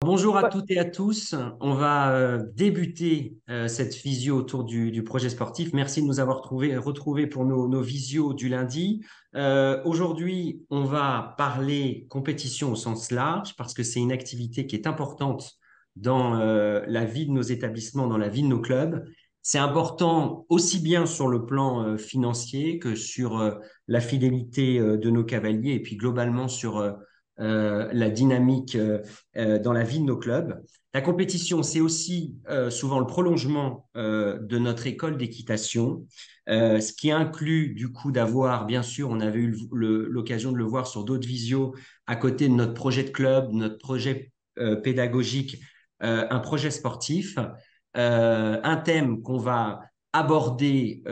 Bonjour à Ouais. toutes et à tous. On va débuter cette visio autour du projet sportif. Merci de nous avoir retrouvés pour nos visios du lundi. Aujourd'hui, on va parler compétition au sens large parce que c'est une activité qui est importante dans la vie de nos établissements, dans la vie de nos clubs. C'est important aussi bien sur le plan financier que sur la fidélité de nos cavaliers et puis globalement sur la dynamique dans la vie de nos clubs. La compétition, c'est aussi souvent le prolongement de notre école d'équitation, ce qui inclut du coup d'avoir, bien sûr, on avait eu l'occasion de le voir sur d'autres visios, à côté de notre projet de club, notre projet pédagogique, un projet sportif, un thème qu'on va aborder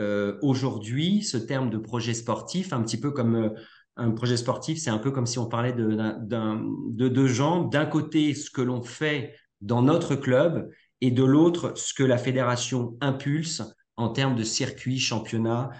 aujourd'hui, ce terme de projet sportif, un petit peu comme un projet sportif, c'est un peu comme si on parlait de deux jambes. D'un côté, ce que l'on fait dans notre club et de l'autre, ce que la fédération impulse en termes de circuit, championnat,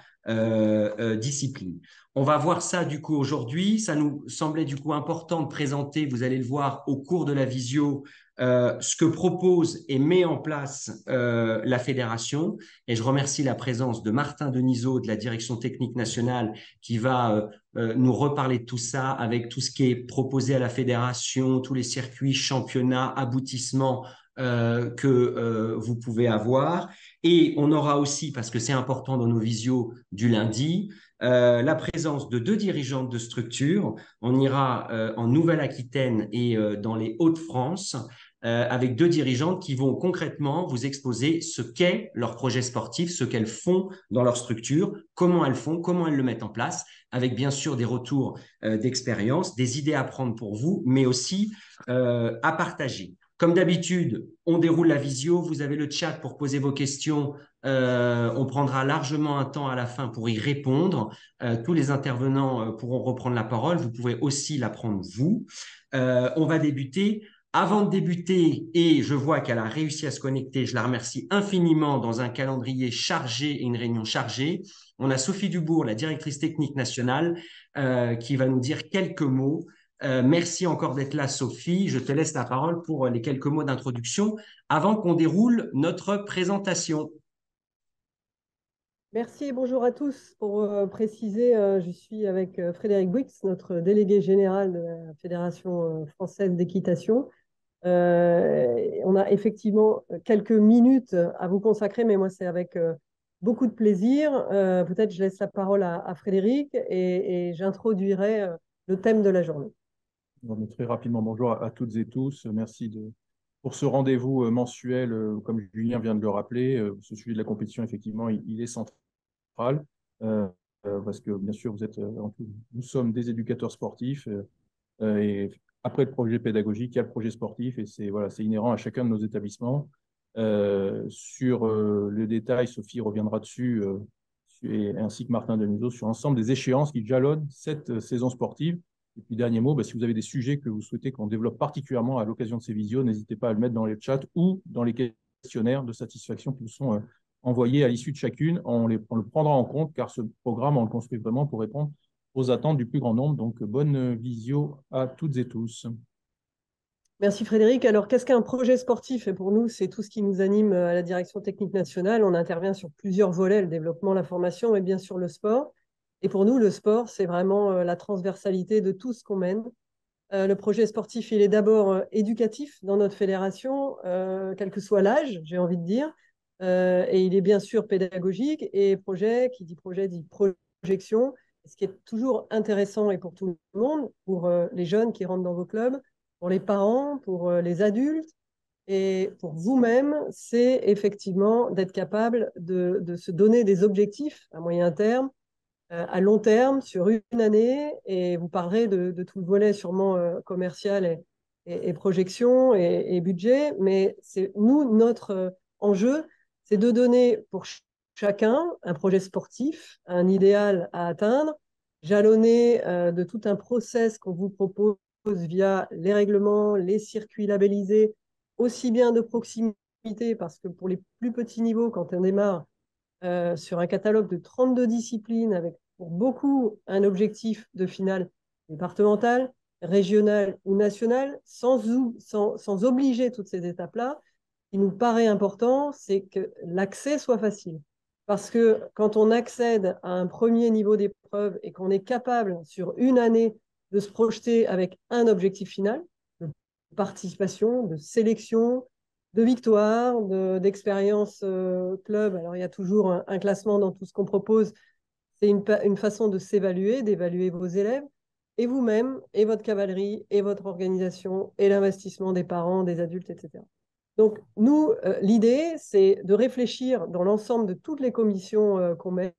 discipline. On va voir ça du coup aujourd'hui. Ça nous semblait du coup important de présenter, vous allez le voir au cours de la visio, ce que propose et met en place la fédération. Et je remercie la présence de Martin Denisot de la direction technique nationale qui va nous reparler de tout ça avec tout ce qui est proposé à la fédération, tous les circuits, championnats, aboutissements que vous pouvez avoir. Et on aura aussi, parce que c'est important dans nos visios du lundi, la présence de deux dirigeantes de structure. On ira en Nouvelle-Aquitaine et dans les Hauts-de-France avec deux dirigeantes qui vont concrètement vous exposer ce qu'est leur projet sportif, ce qu'elles font dans leur structure, comment elles font, comment elles le mettent en place, avec bien sûr des retours d'expérience, des idées à prendre pour vous, mais aussi à partager. Comme d'habitude, on déroule la visio, vous avez le chat pour poser vos questions, on prendra largement un temps à la fin pour y répondre. Tous les intervenants pourront reprendre la parole, vous pouvez aussi la prendre vous. On va débuter. Avant de débuter, et je vois qu'elle a réussi à se connecter, je la remercie infiniment dans un calendrier chargé et une réunion chargée. On a Sophie Dubourg, la directrice technique nationale, qui va nous dire quelques mots. Merci encore d'être là, Sophie. Je te laisse la parole pour les quelques mots d'introduction avant qu'on déroule notre présentation. Merci et bonjour à tous. Pour préciser, je suis avec Frédéric Buix, notre délégué général de la Fédération française d'équitation. On a effectivement quelques minutes à vous consacrer, mais moi, c'est avec beaucoup de plaisir. Peut-être je laisse la parole à Frédéric et j'introduirai le thème de la journée. Bon, très rapidement, bonjour à toutes et tous. Merci pour ce rendez-vous mensuel. Comme Julien vient de le rappeler, ce sujet de la compétition, effectivement, il est central. euh, Parce que, bien sûr, nous sommes des éducateurs sportifs. Et après le projet pédagogique, il y a le projet sportif. Et c'est inhérent à chacun de nos établissements. Sur le détail, Sophie reviendra dessus, ainsi que Martin Denisot, sur l'ensemble des échéances qui jalonnent cette saison sportive. Et puis, dernier mot, si vous avez des sujets que vous souhaitez qu'on développe particulièrement à l'occasion de ces visios, n'hésitez pas à le mettre dans les chats ou dans les questionnaires de satisfaction qui vous sont envoyés à l'issue de chacune. On le prendra en compte car ce programme, on le construit vraiment pour répondre aux attentes du plus grand nombre. Donc, bonne visio à toutes et tous. Merci Frédéric. Alors, qu'est-ce qu'un projet sportif? Et pour nous, c'est tout ce qui nous anime à la direction technique nationale. On intervient sur plusieurs volets, le développement, la formation et bien sûr le sport. Et pour nous, le sport, c'est vraiment la transversalité de tout ce qu'on mène. Le projet sportif, il est d'abord éducatif dans notre fédération, quel que soit l'âge, j'ai envie de dire. Et il est bien sûr pédagogique. Et projet, qui dit projet, dit projection. Ce qui est toujours intéressant et pour tout le monde, pour les jeunes qui rentrent dans vos clubs, pour les parents, pour les adultes et pour vous-même, c'est effectivement d'être capable de se donner des objectifs à moyen terme, à long terme, sur une année. Et vous parlerez de tout le volet sûrement commercial et projection et budget. Mais c'est nous, notre enjeu, c'est de donner pour chacun un projet sportif, un idéal à atteindre, jalonné de tout un process qu'on vous propose via les règlements, les circuits labellisés, aussi bien de proximité, parce que pour les plus petits niveaux, quand on démarre sur un catalogue de 32 disciplines, avec pour beaucoup un objectif de finale départemental, régional ou national, sans obliger toutes ces étapes-là. Ce qui nous paraît important, c'est que l'accès soit facile. Parce que quand on accède à un premier niveau d'épreuve et qu'on est capable, sur une année, de se projeter avec un objectif final, de participation, de sélection, de victoire, d'expérience club. Alors, il y a toujours un classement dans tout ce qu'on propose. C'est une façon de s'évaluer, d'évaluer vos élèves, et vous-même, et votre cavalerie, et votre organisation, et l'investissement des parents, des adultes, etc. Donc, nous, l'idée, c'est de réfléchir dans l'ensemble de toutes les commissions qu'on mène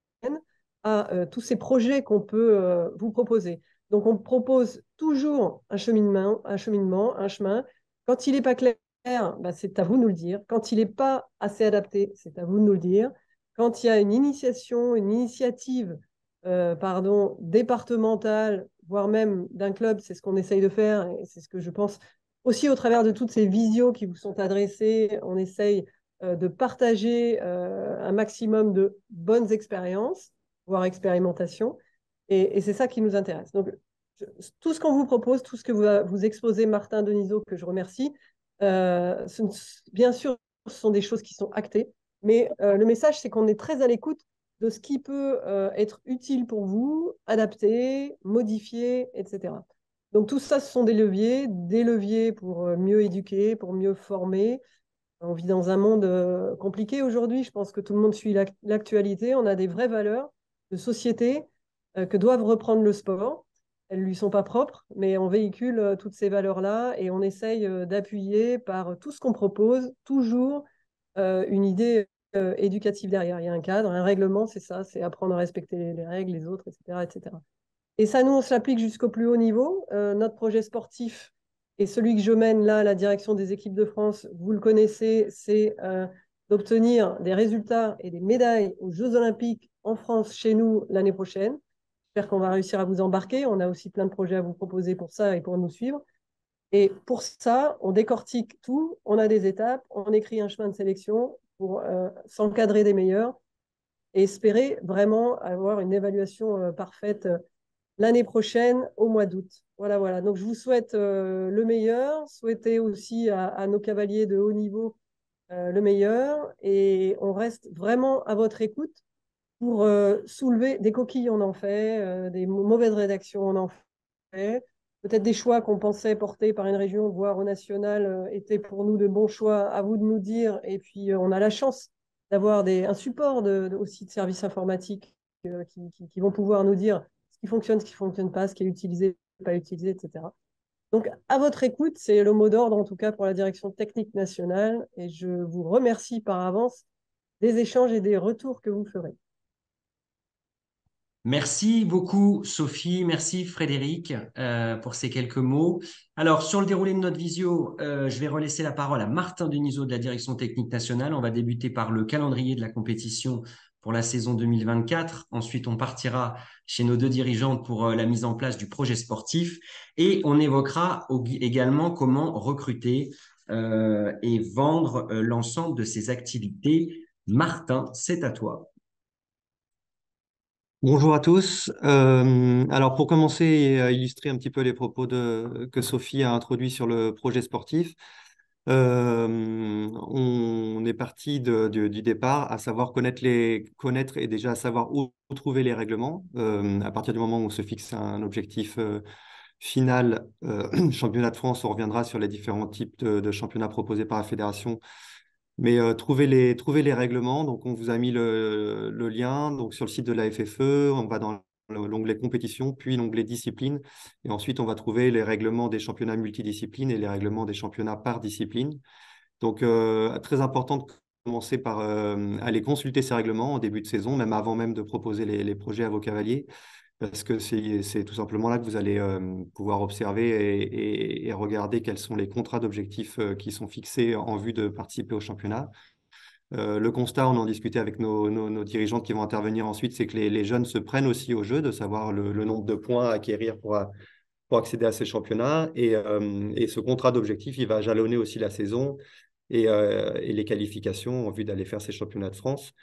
à tous ces projets qu'on peut vous proposer. Donc, on propose toujours un cheminement, un chemin. Quand il n'est pas clair, bah, c'est à vous de nous le dire. Quand il n'est pas assez adapté, c'est à vous de nous le dire. Quand il y a une initiative départementale, voire même d'un club, c'est ce qu'on essaye de faire, et c'est ce que je pense aussi au travers de toutes ces visios qui vous sont adressées, on essaye de partager un maximum de bonnes expériences, voire expérimentations, et c'est ça qui nous intéresse. Donc, tout ce qu'on vous propose, tout ce que vous exposez, Martin Denisot, que je remercie, bien sûr, ce sont des choses qui sont actées, mais le message, c'est qu'on est très à l'écoute de ce qui peut être utile pour vous, adapté, modifié, etc. Donc tout ça, ce sont des leviers pour mieux éduquer, pour mieux former. On vit dans un monde compliqué aujourd'hui. Je pense que tout le monde suit l'actualité. On a des vraies valeurs de société que doivent reprendre le sport. Elles ne lui sont pas propres, mais on véhicule toutes ces valeurs-là et on essaye d'appuyer par tout ce qu'on propose, toujours une idée éducative derrière. Il y a un cadre, un règlement, c'est ça, c'est apprendre à respecter les règles, les autres, etc., etc. Et ça, nous, on se l'applique jusqu'au plus haut niveau. Notre projet sportif et celui que je mène là, la direction des équipes de France, vous le connaissez, c'est d'obtenir des résultats et des médailles aux Jeux Olympiques en France, chez nous, l'année prochaine. J'espère qu'on va réussir à vous embarquer. On a aussi plein de projets à vous proposer pour ça et pour nous suivre. Et pour ça, on décortique tout, on a des étapes, on écrit un chemin de sélection pour s'encadrer des meilleurs et espérer vraiment avoir une évaluation parfaite l'année prochaine, au mois d'août. Voilà, voilà. Donc, je vous souhaite le meilleur. Souhaitez aussi à nos cavaliers de haut niveau le meilleur. Et on reste vraiment à votre écoute pour soulever des coquilles, on en fait, des mauvaises rédactions, on en fait. Peut-être des choix qu'on pensait porter par une région, voire au national, étaient pour nous de bons choix. À vous de nous dire. Et puis, on a la chance d'avoir un support aussi de services informatiques qui vont pouvoir nous dire ce qui fonctionne, ce qui ne fonctionne pas, ce qui est utilisé, pas utilisé, etc. Donc, à votre écoute, c'est le mot d'ordre, en tout cas pour la direction technique nationale. Et je vous remercie par avance des échanges et des retours que vous ferez. Merci beaucoup, Sophie. Merci, Frédéric, pour ces quelques mots. Alors, sur le déroulé de notre visio, je vais relaisser la parole à Martin Denisot de la Direction technique nationale. On va débuter par le calendrier de la compétition pour la saison 2024. Ensuite, on partira chez nos deux dirigeantes pour la mise en place du projet sportif. Et on évoquera également comment recruter et vendre l'ensemble de ces activités. Martin, c'est à toi. Bonjour à tous. Alors pour commencer et à illustrer un petit peu les propos que Sophie a introduits sur le projet sportif, on est parti du départ, à savoir connaître et déjà à savoir où trouver les règlements. À partir du moment où on se fixe un objectif final, championnat de France, on reviendra sur les différents types de championnats proposés par la fédération. Mais trouver les règlements, donc on vous a mis le lien donc sur le site de la FFE, on va dans l'onglet compétition, puis l'onglet discipline, et ensuite on va trouver les règlements des championnats multidisciplines et les règlements des championnats par discipline. Donc très important de commencer par aller consulter ces règlements en début de saison, même avant même de proposer les projets à vos cavaliers, parce que c'est tout simplement là que vous allez pouvoir observer et regarder quels sont les contrats d'objectifs qui sont fixés en vue de participer au championnat. Le constat, on en discutait avec nos dirigeantes qui vont intervenir ensuite, c'est que les jeunes se prennent aussi au jeu, de savoir le nombre de points à acquérir pour accéder à ces championnats. Et ce contrat d'objectifs, il va jalonner aussi la saison et les qualifications en vue d'aller faire ces championnats de France.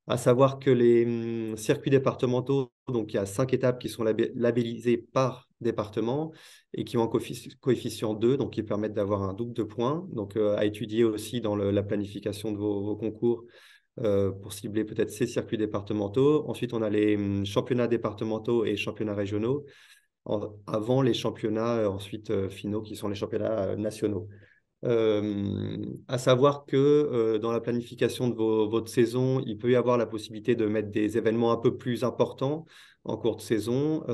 À savoir que les circuits départementaux, donc il y a 5 étapes qui sont labellisées par département et qui ont un coefficient 2, donc qui permettent d'avoir un double de points. Donc à étudier aussi dans la planification de vos concours pour cibler peut-être ces circuits départementaux. Ensuite, on a les championnats départementaux et championnats régionaux, avant les championnats ensuite finaux qui sont les championnats nationaux. À savoir que dans la planification de votre saison, il peut y avoir la possibilité de mettre des événements un peu plus importants en cours de saison.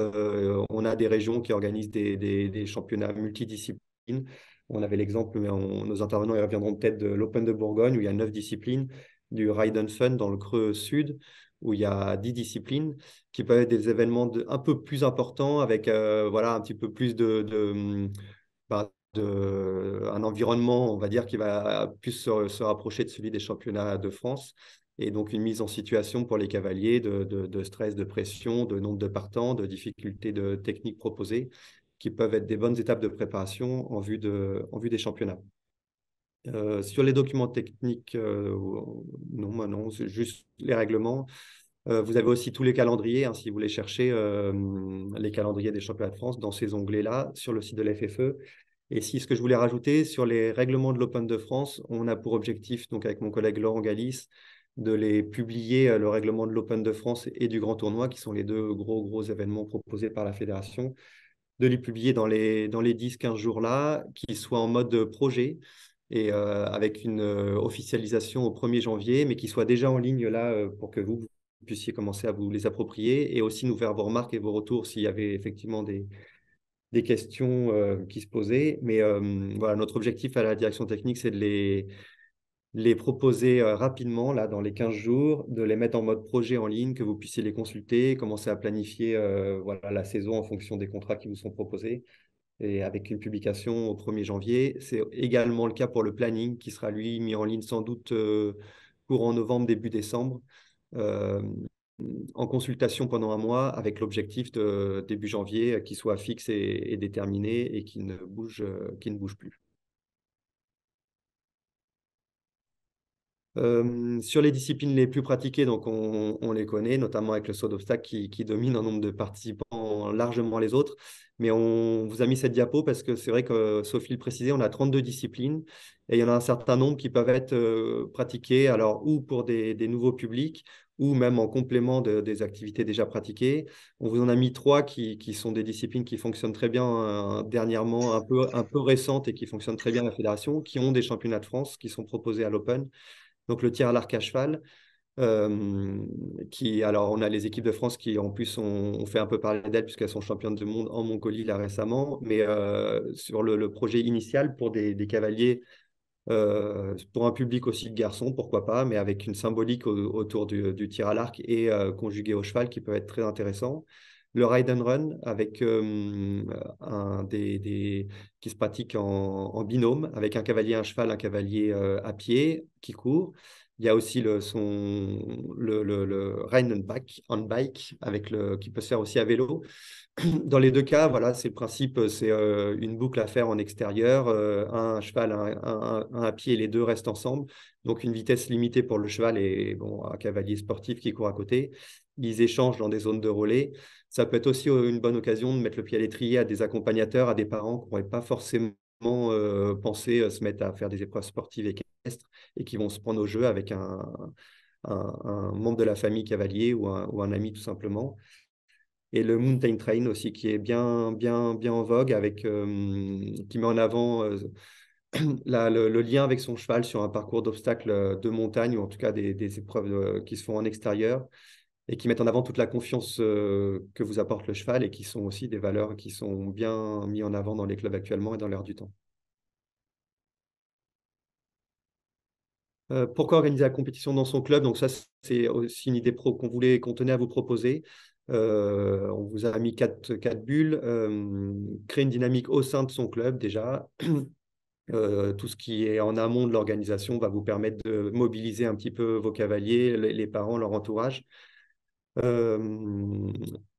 On a des régions qui organisent des championnats multidisciplines. On avait l'exemple, mais nos intervenants y reviendront peut-être, de l'Open de Bourgogne, où il y a 9 disciplines, du Ride and Fun dans le Creux Sud, où il y a 10 disciplines, qui peuvent être des événements un peu plus importants, avec voilà, un petit peu plus un environnement, on va dire, qui va plus se rapprocher de celui des championnats de France. Et donc, une mise en situation pour les cavaliers de stress, de pression, de nombre de partants, de difficultés de techniques proposées, qui peuvent être des bonnes étapes de préparation en vue des championnats. Sur les documents techniques, non, c'est juste les règlements. Vous avez aussi tous les calendriers, hein, si vous voulez chercher les calendriers des championnats de France dans ces onglets-là, sur le site de la FFE. Et si ce que je voulais rajouter, sur les règlements de l'Open de France, on a pour objectif, donc avec mon collègue Laurent Galis, de les publier, le règlement de l'Open de France et du Grand Tournoi, qui sont les deux gros événements proposés par la fédération, de les publier dans les 10-15 jours-là, qui soient en mode projet et avec une officialisation au 1er janvier, mais qui soient déjà en ligne là pour que vous puissiez commencer à vous les approprier et aussi nous faire vos remarques et vos retours s'il y avait effectivement des questions qui se posaient. Mais voilà, notre objectif à la direction technique, c'est de les proposer rapidement, là, dans les 15 jours, de les mettre en mode projet en ligne, que vous puissiez les consulter, commencer à planifier voilà, la saison en fonction des contrats qui vous sont proposés, et avec une publication au 1er janvier. C'est également le cas pour le planning, qui sera, lui, mis en ligne sans doute courant novembre, début décembre. En consultation pendant un mois, avec l'objectif de début janvier qui soit fixe et déterminé et qui ne bouge plus. Sur les disciplines les plus pratiquées, donc on les connaît, notamment avec le saut d'obstacle qui domine en nombre de participants largement les autres. Mais on vous a mis cette diapo parce que c'est vrai que Sophie le précisait, on a 32 disciplines et il y en a un certain nombre qui peuvent être pratiquées, alors ou pour des nouveaux publics ou même en complément des activités déjà pratiquées. On vous en a mis 3 qui sont des disciplines qui fonctionnent très bien dernièrement, un peu récentes et qui fonctionnent très bien à la fédération, qui ont des championnats de France qui sont proposés à l'Open. Donc le tir à l'arc à cheval, alors on a les équipes de France qui en plus ont fait un peu parler d'elles puisqu'elles sont championnes du monde en Mongolie là récemment, mais sur le projet initial pour des cavaliers, pour un public aussi de garçons, pourquoi pas, mais avec une symbolique autour du tir à l'arc et conjugué au cheval qui peut être très intéressant. Le ride and run avec qui se pratique en binôme avec un cavalier, un cheval, un cavalier à pied qui court. Il y a aussi le ride and bike qui peut se faire aussi à vélo. Dans les deux cas, voilà, c'est le principe, c'est une boucle à faire en extérieur, un cheval, un à pied, les deux restent ensemble. Donc une vitesse limitée pour le cheval et bon, un cavalier sportif qui court à côté. Ils échangent dans des zones de relais. Ça peut être aussi une bonne occasion de mettre le pied à l'étrier à des accompagnateurs, à des parents qui n'auraient pas forcément pensé se mettre à faire des épreuves sportives équestres et qui vont se prendre au jeu avec un membre de la famille cavalier ou un ami tout simplement. Et le Mountain Train aussi, qui est bien en vogue, qui met en avant le lien avec son cheval sur un parcours d'obstacles de montagne, ou en tout cas des épreuves qui se font en extérieur, et qui mettent en avant toute la confiance que vous apporte le cheval, et qui sont aussi des valeurs qui sont bien mises en avant dans les clubs actuellement et dans l'air du temps. Pourquoi organiser la compétition dans son club? Donc ça, c'est aussi une idée qu'on tenait à vous proposer. On vous a mis quatre bulles. Créer une dynamique au sein de son club déjà. Tout ce qui est en amont de l'organisation va vous permettre de mobiliser un petit peu vos cavaliers, les parents, leur entourage.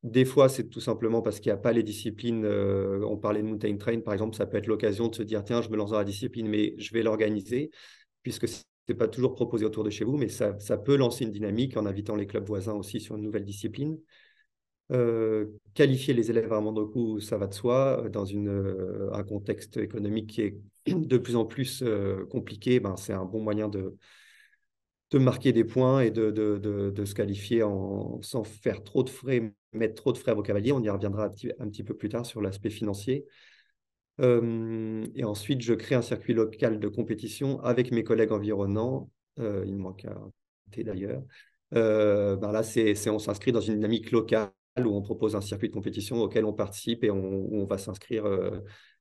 Des fois, c'est tout simplement parce qu'il n'y a pas les disciplines. On parlait de Mountain Train, par exemple, ça peut être l'occasion de se dire, tiens, je me lance dans la discipline, mais je vais l'organiser, puisque c'est pas toujours proposé autour de chez vous, mais ça peut lancer une dynamique en invitant les clubs voisins aussi sur une nouvelle discipline. Qualifier les élèves à un moindre coût, ça va de soi. Dans un contexte économique qui est de plus en plus compliqué, ben, c'est un bon moyen de marquer des points et de se qualifier sans faire trop de frais, mettre trop de frais à vos cavaliers. On y reviendra un petit peu plus tard sur l'aspect financier. Et ensuite, je crée un circuit local de compétition avec mes collègues environnants. Il me manque un T d'ailleurs. Ben là, on s'inscrit dans une dynamique locale où on propose un circuit de compétition auquel on participe et où on va s'inscrire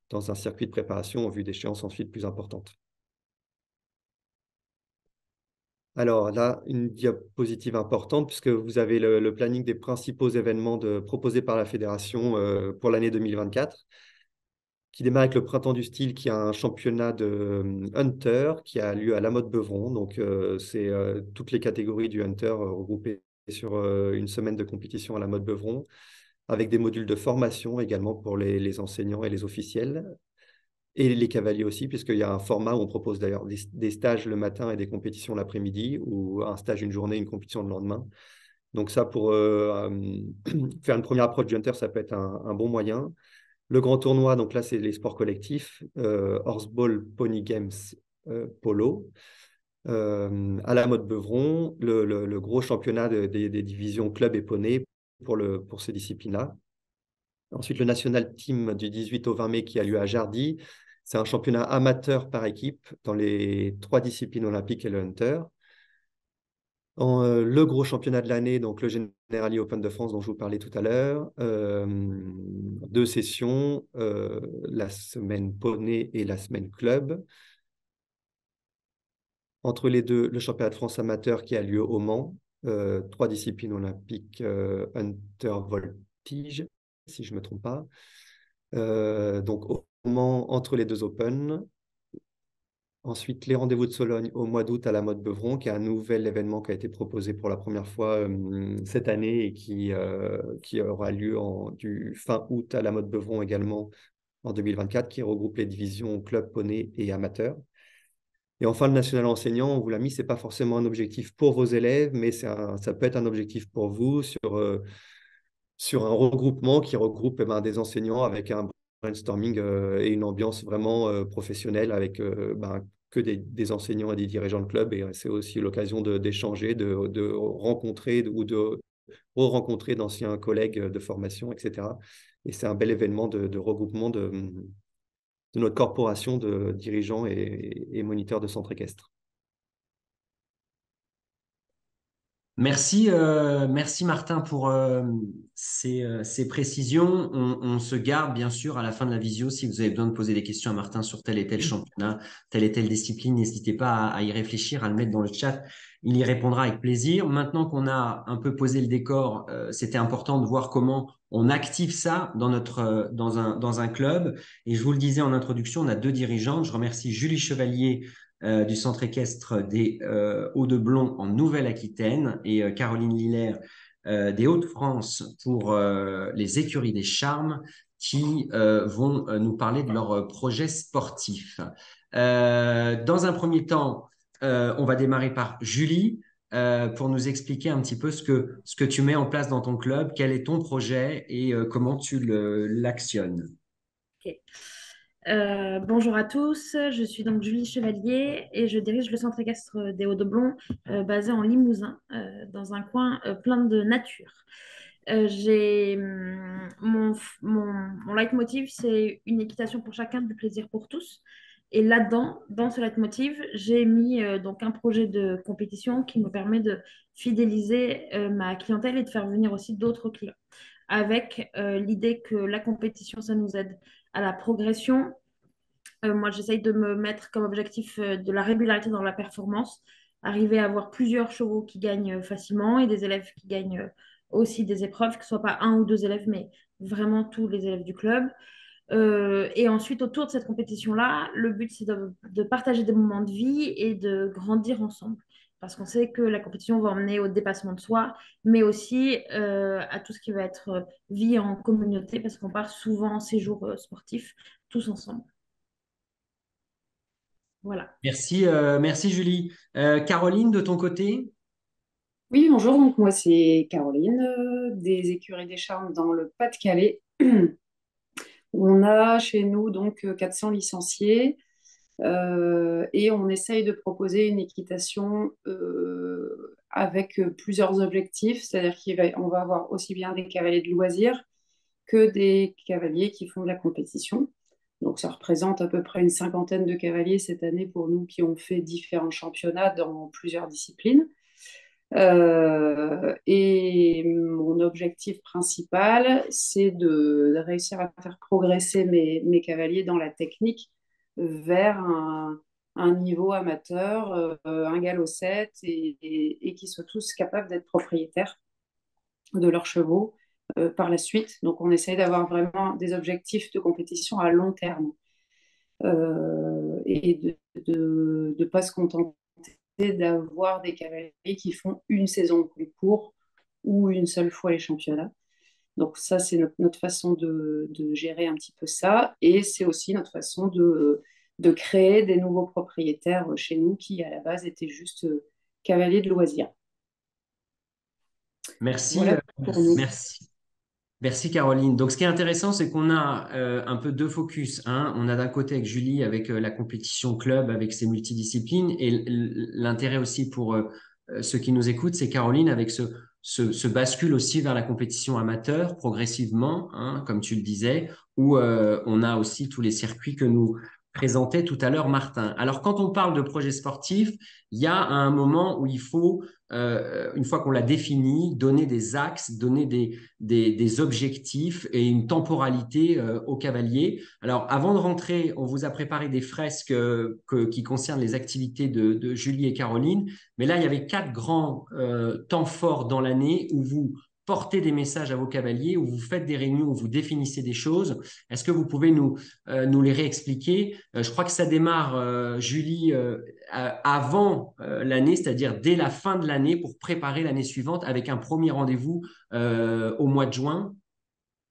dans un circuit de préparation en vue d'échéances ensuite plus importantes. Alors là, une diapositive importante puisque vous avez le planning des principaux événements proposés par la fédération pour l'année 2024, qui démarre avec le Printemps du Style, qui est un championnat de Hunter qui a lieu à La Motte-Beuvron. Donc, c'est toutes les catégories du Hunter regroupées sur une semaine de compétition à La Motte-Beuvron, avec des modules de formation également pour les enseignants et les officiels, et les cavaliers aussi, puisqu'il y a un format où on propose d'ailleurs des stages le matin et des compétitions l'après-midi, ou un stage une journée, une compétition le lendemain. Donc ça, pour faire une première approche du Hunter, ça peut être un bon moyen. Le grand tournoi, donc là, c'est les sports collectifs, Horseball, Pony Games, Polo. À La Motte-Beuvron, le gros championnat des divisions club et poney pour ces disciplines-là. Ensuite, le National Team du 18 au 20 mai qui a lieu à Jardy. C'est un championnat amateur par équipe dans les 3 disciplines olympiques et le Hunter. Le gros championnat de l'année, donc le Generali Open de France dont je vous parlais tout à l'heure, 2 sessions, la semaine poney et la semaine club. Entre les deux, le championnat de France amateur qui a lieu au Mans, 3 disciplines olympiques, Hunter, voltige, si je ne me trompe pas. Donc au Mans, entre les 2 Open. Ensuite, les rendez-vous de Sologne au mois d'août à la Motte-Beuvron, qui est un nouvel événement qui a été proposé pour la première fois cette année et qui aura lieu du fin août à la Motte-Beuvron également en 2024, qui regroupe les divisions club, poney et amateur. Et enfin, le national enseignant, on vous l'a mis, ce n'est pas forcément un objectif pour vos élèves, mais ça peut être un objectif pour vous sur un regroupement qui regroupe des enseignants avec un brainstorming et une ambiance vraiment professionnelle avec que des enseignants et des dirigeants de club. Et c'est aussi l'occasion d'échanger, de rencontrer ou de re-rencontrer d'anciens collègues de formation, etc. Et c'est un bel événement de regroupement de notre corporation de dirigeants et moniteurs de centres équestres. Merci Martin pour ces précisions. On se garde bien sûr à la fin de la visio. Si vous avez besoin de poser des questions à Martin sur tel et tel championnat, telle et telle discipline, n'hésitez pas à y réfléchir, à le mettre dans le chat. Il y répondra avec plaisir. Maintenant qu'on a un peu posé le décor, c'était important de voir comment on active ça dans un club. Et je vous le disais en introduction, on a 2 dirigeantes. Je remercie Julie Chevalier du centre équestre des Hauts-de-Blon en Nouvelle-Aquitaine et Caroline Liller des Hauts-de-France pour les écuries des Charmes qui vont nous parler de leurs projets sportifs. Dans un premier temps, on va démarrer par Julie pour nous expliquer un petit peu ce que tu mets en place dans ton club, quel est ton projet et comment tu l'actionnes. Ok. Bonjour à tous, je suis donc Julie Chevalier et je dirige le centre équestre des Hauts-de-Blon basé en Limousin, dans un coin plein de nature. J'ai mon leitmotiv, c'est une équitation pour chacun, du plaisir pour tous. Et là-dedans, dans ce leitmotiv, j'ai mis donc un projet de compétition qui me permet de fidéliser ma clientèle et de faire venir aussi d'autres clients. Avec l'idée que la compétition, ça nous aide à la progression. Moi, j'essaye de me mettre comme objectif de la régularité dans la performance, arriver à avoir plusieurs chevaux qui gagnent facilement et des élèves qui gagnent aussi des épreuves, que ce soit pas 1 ou 2 élèves, mais vraiment tous les élèves du club. Et ensuite, autour de cette compétition-là, le but, c'est de partager des moments de vie et de grandir ensemble. Parce qu'on sait que la compétition va emmener au dépassement de soi, mais aussi à tout ce qui va être vie en communauté, parce qu'on part souvent en séjour sportif tous ensemble. Voilà. Merci Julie. Caroline, de ton côté? Oui, bonjour, donc moi c'est Caroline des Écuries des Charmes dans le Pas-de-Calais. On a chez nous donc 400 licenciés et on essaye de proposer une équitation avec plusieurs objectifs, c'est-à-dire qu'on va avoir aussi bien des cavaliers de loisirs que des cavaliers qui font de la compétition. Donc ça représente à peu près une cinquantaine de cavaliers cette année pour nous qui ont fait différents championnats dans plusieurs disciplines. Et mon objectif principal, c'est de réussir à faire progresser mes cavaliers dans la technique vers un niveau amateur, un galop 7, et qu'ils soient tous capables d'être propriétaires de leurs chevaux par la suite. Donc on essaye d'avoir vraiment des objectifs de compétition à long terme et de ne pas se contenter d'avoir des cavaliers qui font une saison de concours ou une seule fois les championnats. Donc ça, c'est notre façon de gérer un petit peu ça. Et c'est aussi notre façon de créer des nouveaux propriétaires chez nous qui, à la base, étaient juste cavaliers de loisirs. Merci, Voilà pour nous. merci. Merci Caroline. Donc ce qui est intéressant, c'est qu'on a un peu deux focus, hein. On a d'un côté avec Julie, avec la compétition club, avec ses multidisciplines, et l'intérêt aussi pour ceux qui nous écoutent, c'est Caroline avec ce bascule aussi vers la compétition amateur progressivement, hein, comme tu le disais, où on a aussi tous les circuits que nous présentait tout à l'heure Martin. Alors quand on parle de projet sportif, il y a un moment où il faut une fois qu'on l'a défini, donner des axes, donner des objectifs et une temporalité aux cavaliers. Alors, avant de rentrer, on vous a préparé des fresques qui concernent les activités de Julie et Caroline. Mais là, il y avait 4 grands temps forts dans l'année où vous portez des messages à vos cavaliers, où vous faites des réunions, où vous définissez des choses. Est-ce que vous pouvez nous les réexpliquer? Je crois que ça démarre, Julie, avant l'année, c'est-à-dire dès la fin de l'année pour préparer l'année suivante avec un premier rendez-vous au mois de juin.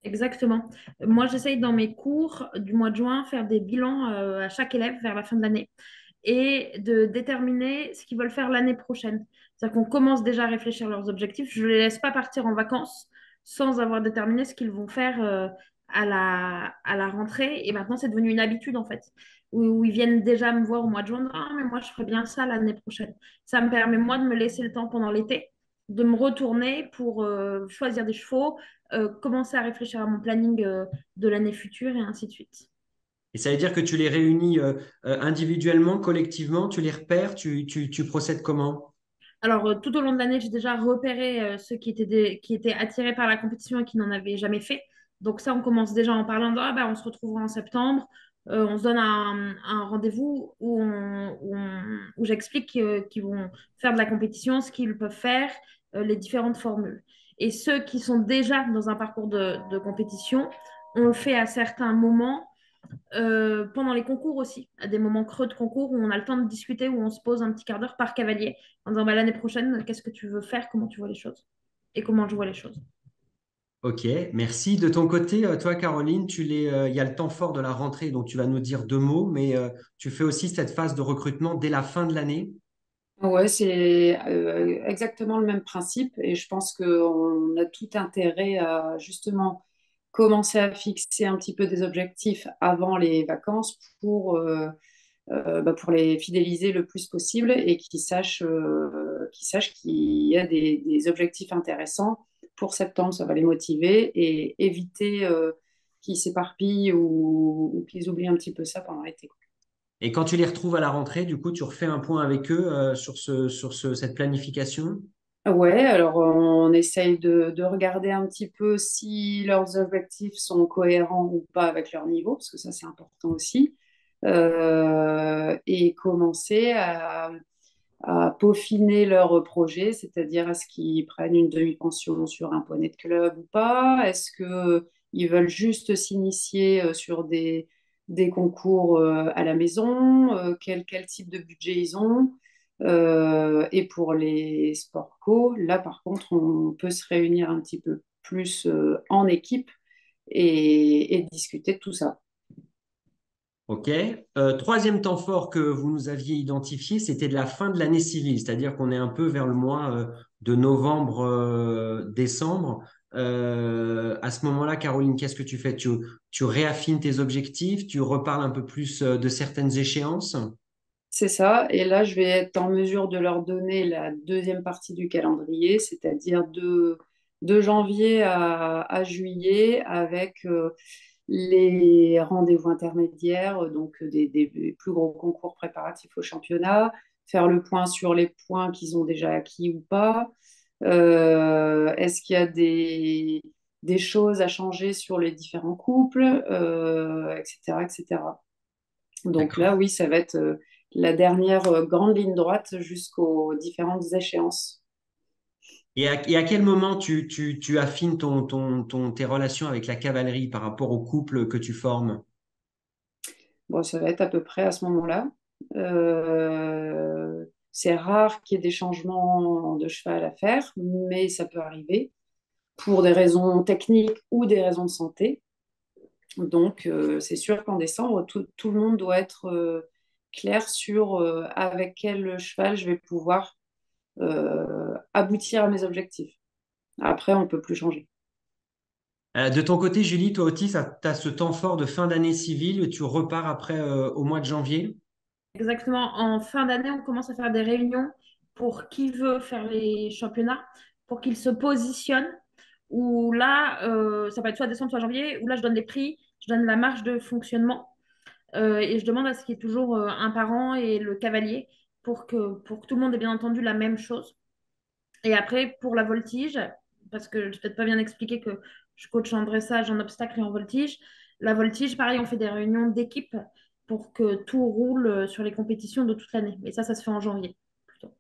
Exactement. Moi, j'essaye dans mes cours du mois de juin faire des bilans à chaque élève vers la fin de l'année et de déterminer ce qu'ils veulent faire l'année prochaine. C'est-à-dire qu'on commence déjà à réfléchir à leurs objectifs. Je ne les laisse pas partir en vacances sans avoir déterminé ce qu'ils vont faire à la rentrée. Et maintenant, c'est devenu une habitude, en fait, où ils viennent déjà me voir au mois de juin. Ah, mais moi, je ferais bien ça l'année prochaine. Ça me permet, moi, de me laisser le temps pendant l'été, de me retourner pour choisir des chevaux, commencer à réfléchir à mon planning de l'année future et ainsi de suite. Et ça veut dire que tu les réunis individuellement, collectivement, tu les repères, tu procèdes comment? Alors, tout au long de l'année, j'ai déjà repéré ceux qui étaient attirés par la compétition et qui n'en avaient jamais fait. Donc ça, on commence déjà en parlant de, ah, bah, on se retrouvera en septembre. On se donne un rendez-vous où j'explique qu'ils vont faire de la compétition, ce qu'ils peuvent faire, les différentes formules. Et ceux qui sont déjà dans un parcours de compétition, on le fait à certains moments pendant les concours aussi, à des moments creux de concours où on a le temps de discuter, où on se pose un petit quart d'heure par cavalier en disant bah, l'année prochaine, qu'est-ce que tu veux faire, comment tu vois les choses et comment je vois les choses. Ok, merci. De ton côté, toi, Caroline, il y a le temps fort de la rentrée, donc tu vas nous dire 2 mots, mais tu fais aussi cette phase de recrutement dès la fin de l'année. Ouais, c'est exactement le même principe et je pense qu'on a tout intérêt à justement commencer à fixer un petit peu des objectifs avant les vacances pour les fidéliser le plus possible et qu'ils sachent qu'il y a des objectifs intéressants pour septembre. Ça va les motiver et éviter qu'ils s'éparpillent ou qu'ils oublient un petit peu ça pendant l'été. Et quand tu les retrouves à la rentrée, du coup, tu refais un point avec eux cette planification. Ouais, alors on essaye de regarder un petit peu si leurs objectifs sont cohérents ou pas avec leur niveau, parce que ça c'est important aussi. Et commencer à peaufiner leur projet, c'est-à-dire est-ce qu'ils prennent une demi-pension sur un poney de club ou pas? Est-ce qu'ils veulent juste s'initier sur des concours à la maison? Quel type de budget ils ont? Et pour les sports co, là par contre, on peut se réunir un petit peu plus en équipe et discuter de tout ça. OK. Troisième temps fort que vous nous aviez identifié, c'était de la fin de l'année civile, c'est-à-dire qu'on est un peu vers le mois de novembre, décembre. À ce moment-là, Caroline, qu'est-ce que tu fais? Tu réaffines tes objectifs, tu reparles un peu plus de certaines échéances? C'est ça. Et là, je vais être en mesure de leur donner la deuxième partie du calendrier, c'est-à-dire de janvier à juillet, avec les rendez-vous intermédiaires, donc des plus gros concours préparatifs au championnat, faire le point sur les points qu'ils ont déjà acquis ou pas. Est-ce qu'il y a des choses à changer sur les différents couples, etc., etc. Donc là, D'accord. oui, ça va être la dernière grande ligne droite jusqu'aux différentes échéances. Et à quel moment tu affines tes relations avec la cavalerie par rapport au couple que tu formes? Bon, ça va être à peu près à ce moment-là. C'est rare qu'il y ait des changements de cheval à faire, mais ça peut arriver pour des raisons techniques ou des raisons de santé. Donc, c'est sûr qu'en décembre, tout le monde doit être clair sur avec quel cheval je vais pouvoir aboutir à mes objectifs. Après, on ne peut plus changer. De ton côté, Julie, toi aussi, tu as ce temps fort de fin d'année civile, tu repars après au mois de janvier. Exactement. En fin d'année, on commence à faire des réunions pour qui veut faire les championnats, pour qu'ils se positionnent. Où là, ça peut être soit décembre, soit janvier, où là, je donne les prix, je donne la marge de fonctionnement et je demande à ce qu'il y ait toujours un parent et le cavalier pour que tout le monde ait bien entendu la même chose. Et après, pour la voltige, parce que je n'ai peut-être pas bien expliqué que je coach en dressage, en obstacle et en voltige. La voltige, pareil, on fait des réunions d'équipe pour que tout roule sur les compétitions de toute l'année. Et ça se fait en janvier, plutôt.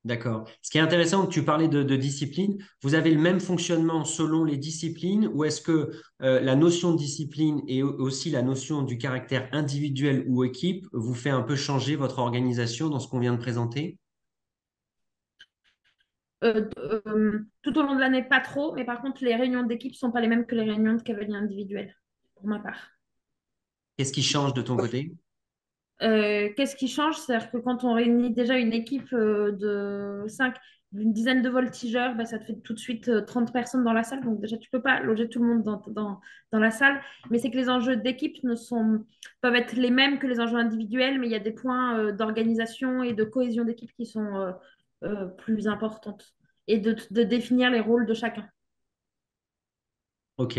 D'accord. Ce qui est intéressant, que tu parlais de discipline, vous avez le même fonctionnement selon les disciplines ou est-ce que la notion de discipline et aussi la notion du caractère individuel ou équipe vous fait un peu changer votre organisation dans ce qu'on vient de présenter? Tout au long de l'année, pas trop, mais par contre, les réunions d'équipe ne sont pas les mêmes que les réunions de cavaliers individuels, pour ma part. Qu'est-ce qui change de ton côté? Qu'est-ce qui change? C'est-à-dire que quand on réunit déjà une équipe de 5, d'une dizaine de voltigeurs, bah, ça te fait tout de suite 30 personnes dans la salle. Donc déjà, tu peux pas loger tout le monde dans la salle. Mais c'est que les enjeux d'équipe peuvent être les mêmes que les enjeux individuels, mais il y a des points d'organisation et de cohésion d'équipe qui sont plus importantes. Et de définir les rôles de chacun. OK.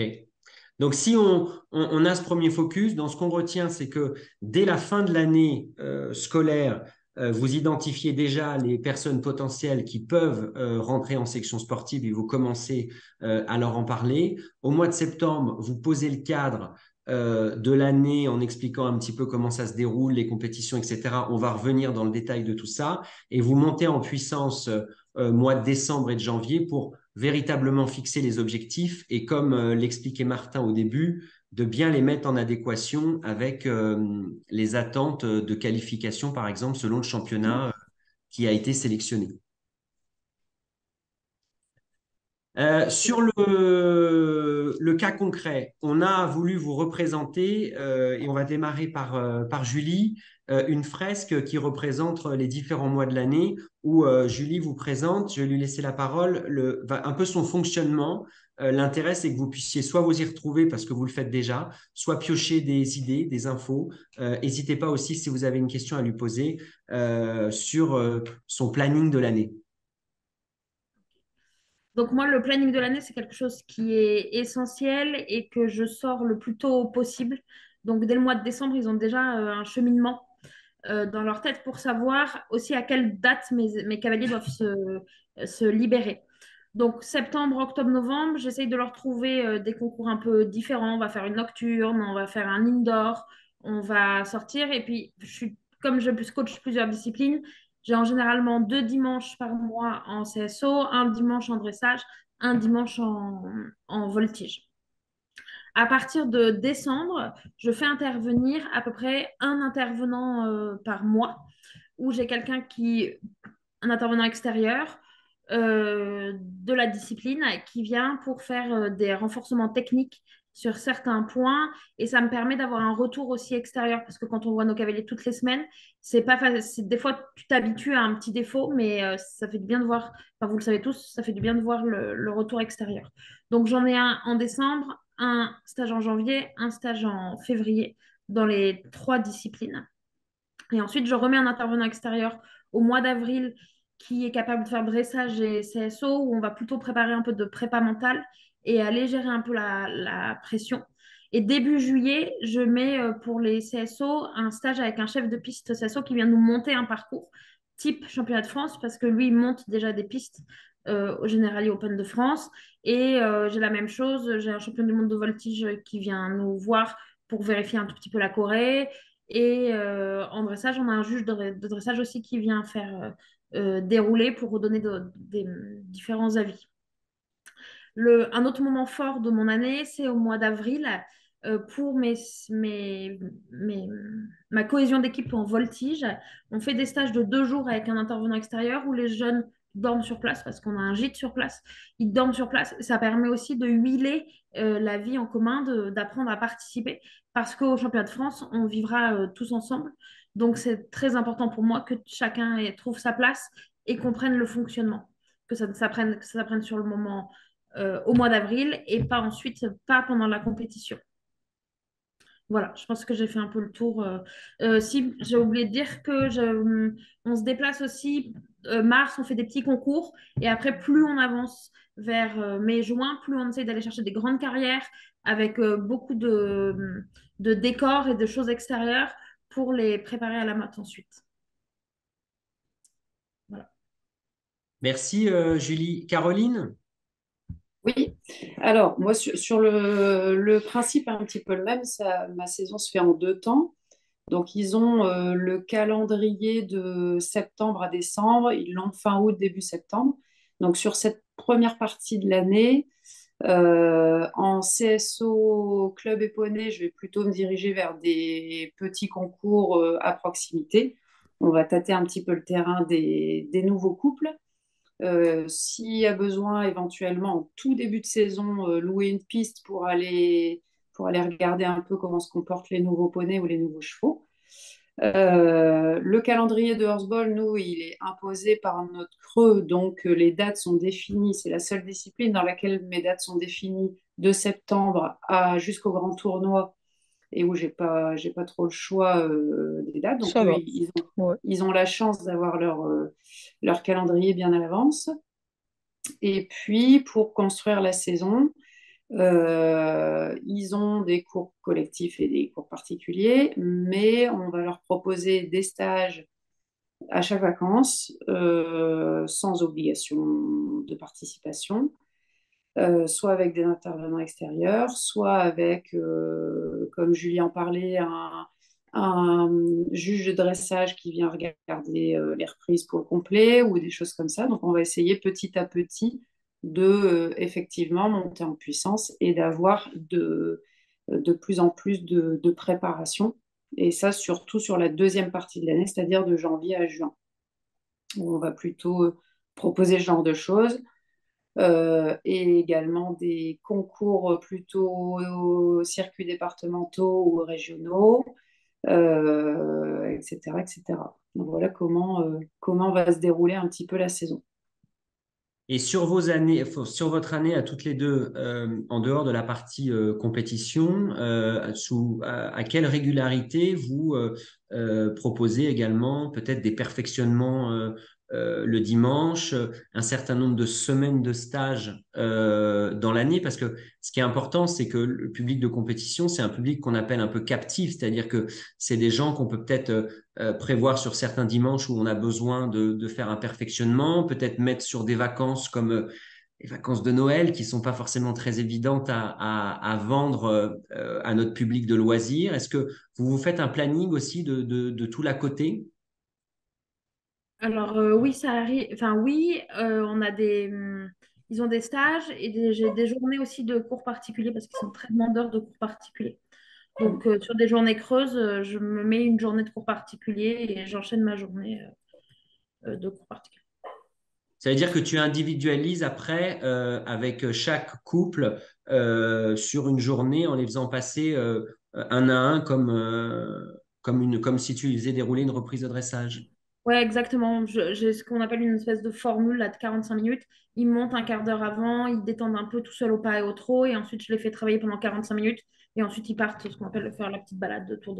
Donc, si on a ce premier focus, dans ce qu'on retient, c'est que dès la fin de l'année scolaire, vous identifiez déjà les personnes potentielles qui peuvent rentrer en section sportive et vous commencez à leur en parler. Au mois de septembre, vous posez le cadre de l'année en expliquant un petit peu comment ça se déroule, les compétitions, etc. On va revenir dans le détail de tout ça et vous montez en puissance mois de décembre et de janvier pour véritablement fixer les objectifs et comme l'expliquait Martin au début, de bien les mettre en adéquation avec les attentes de qualification, par exemple, selon le championnat qui a été sélectionné. Sur le cas concret, on a voulu vous représenter, et on va démarrer par Julie, une fresque qui représente les différents mois de l'année, où Julie vous présente, je vais lui laisser la parole, un peu son fonctionnement. L'intérêt, c'est que vous puissiez soit vous y retrouver parce que vous le faites déjà, soit piocher des idées, des infos. N'hésitez pas aussi si vous avez une question à lui poser sur son planning de l'année. Donc moi, le planning de l'année, c'est quelque chose qui est essentiel et que je sors le plus tôt possible. Donc dès le mois de décembre, ils ont déjà un cheminement dans leur tête pour savoir aussi à quelle date mes cavaliers doivent se libérer. Donc septembre, octobre, novembre, j'essaye de leur trouver des concours un peu différents. On va faire une nocturne, on va faire un indoor, on va sortir. Et puis, comme je coach plusieurs disciplines, j'ai en généralement 2 dimanches par mois en CSO, un dimanche en dressage, un dimanche en voltige. À partir de décembre, je fais intervenir à peu près un intervenant par mois, où j'ai un intervenant extérieur de la discipline, qui vient pour faire des renforcements techniques sur certains points et ça me permet d'avoir un retour aussi extérieur parce que quand on voit nos cavaliers toutes les semaines, c'est pas facile. Des fois, tu t'habitues à un petit défaut, mais ça fait du bien de voir, enfin, vous le savez tous, ça fait du bien de voir le retour extérieur. Donc, j'en ai un en décembre, un stage en janvier, un stage en février dans les 3 disciplines. Et ensuite, je remets un intervenant extérieur au mois d'avril qui est capable de faire dressage et CSO, où on va plutôt préparer un peu de prépa mentale et aller gérer un peu la pression. Et début juillet, je mets pour les CSO un stage avec un chef de piste CSO qui vient nous monter un parcours type championnat de France, parce que lui, il monte déjà des pistes au Generali Open de France. Et j'ai la même chose, j'ai un champion du monde de voltige qui vient nous voir pour vérifier un tout petit peu la Corée. Et en dressage, on a un juge de dressage aussi qui vient faire dérouler pour donner des différents avis. Un autre moment fort de mon année, c'est au mois d'avril pour ma cohésion d'équipe en voltige. On fait des stages de 2 jours avec un intervenant extérieur où les jeunes dorment sur place parce qu'on a un gîte sur place. Ils dorment sur place. Ça permet aussi de huiler la vie en commun, d'apprendre à participer parce qu'au championnat de France, on vivra tous ensemble. Donc, c'est très important pour moi que chacun trouve sa place et comprenne le fonctionnement, que ça s'apprenne sur le moment au mois d'avril et pas ensuite, pas pendant la compétition. Voilà, je pense que j'ai fait un peu le tour. Si j'ai oublié de dire que on se déplace aussi, mars, on fait des petits concours et après, plus on avance vers mai-juin, plus on essaie d'aller chercher des grandes carrières avec beaucoup de décors et de choses extérieures pour les préparer à la motte ensuite. Voilà. Merci, Julie. Caroline? Oui, alors moi sur le principe est un petit peu le même, ma saison se fait en 2 temps. Donc ils ont le calendrier de septembre à décembre, ils l'ont fin août, début septembre. Donc sur cette première partie de l'année, en CSO Club Éponée, je vais plutôt me diriger vers des petits concours à proximité. On va tâter un petit peu le terrain des nouveaux couples. S'il y a besoin, éventuellement, en tout début de saison, louer une piste pour aller regarder un peu comment se comportent les nouveaux poneys ou les nouveaux chevaux. Le calendrier de Horseball, nous, il est imposé par notre creux, donc les dates sont définies. C'est la seule discipline dans laquelle mes dates sont définies de septembre jusqu'au grand tournoi et où j'ai pas trop le choix des dates. Donc Ça eux, va. Ouais. ils ont la chance d'avoir leur calendrier bien à l'avance. Et puis, pour construire la saison, ils ont des cours collectifs et des cours particuliers, mais on va leur proposer des stages à chaque vacances, sans obligation de participation, soit avec des intervenants extérieurs, soit avec, comme Julien en parlait, un juge de dressage qui vient regarder les reprises pour le complet ou des choses comme ça. Donc, on va essayer petit à petit de effectivement monter en puissance et d'avoir de plus en plus de préparation. Et ça, surtout sur la deuxième partie de l'année, c'est-à-dire de janvier à juin, où on va plutôt proposer ce genre de choses. Et également des concours plutôt aux circuits départementaux ou régionaux, etc., etc. Donc voilà comment va se dérouler un petit peu la saison. Et sur vos années, sur votre année à toutes les deux, en dehors de la partie compétition, à quelle régularité vous proposez également peut-être des perfectionnements le dimanche, un certain nombre de semaines de stage dans l'année? Parce que ce qui est important, c'est que le public de compétition, c'est un public qu'on appelle un peu captif, c'est-à-dire que c'est des gens qu'on peut peut-être prévoir sur certains dimanches où on a besoin de faire un perfectionnement, peut-être mettre sur des vacances comme les vacances de Noël qui sont pas forcément très évidentes à vendre à notre public de loisirs. Est-ce que vous vous faites un planning aussi de tout l'à côté? Alors oui, ça arrive. Enfin oui, on a ils ont des stages et j'ai des journées aussi de cours particuliers parce qu'ils sont très demandeurs de cours particuliers. Donc sur des journées creuses, je me mets une journée de cours particulier et j'enchaîne ma journée de cours particuliers. Ça veut dire que tu individualises après avec chaque couple sur une journée en les faisant passer un à un comme si tu les faisais dérouler une reprise de dressage. Ouais, exactement. J'ai ce qu'on appelle une espèce de formule là, de 45 minutes. Ils montent un quart d'heure avant, ils détendent un peu tout seul au pas et au trot, et ensuite je les fais travailler pendant 45 minutes, et ensuite ils partent, ce qu'on appelle faire la petite balade autour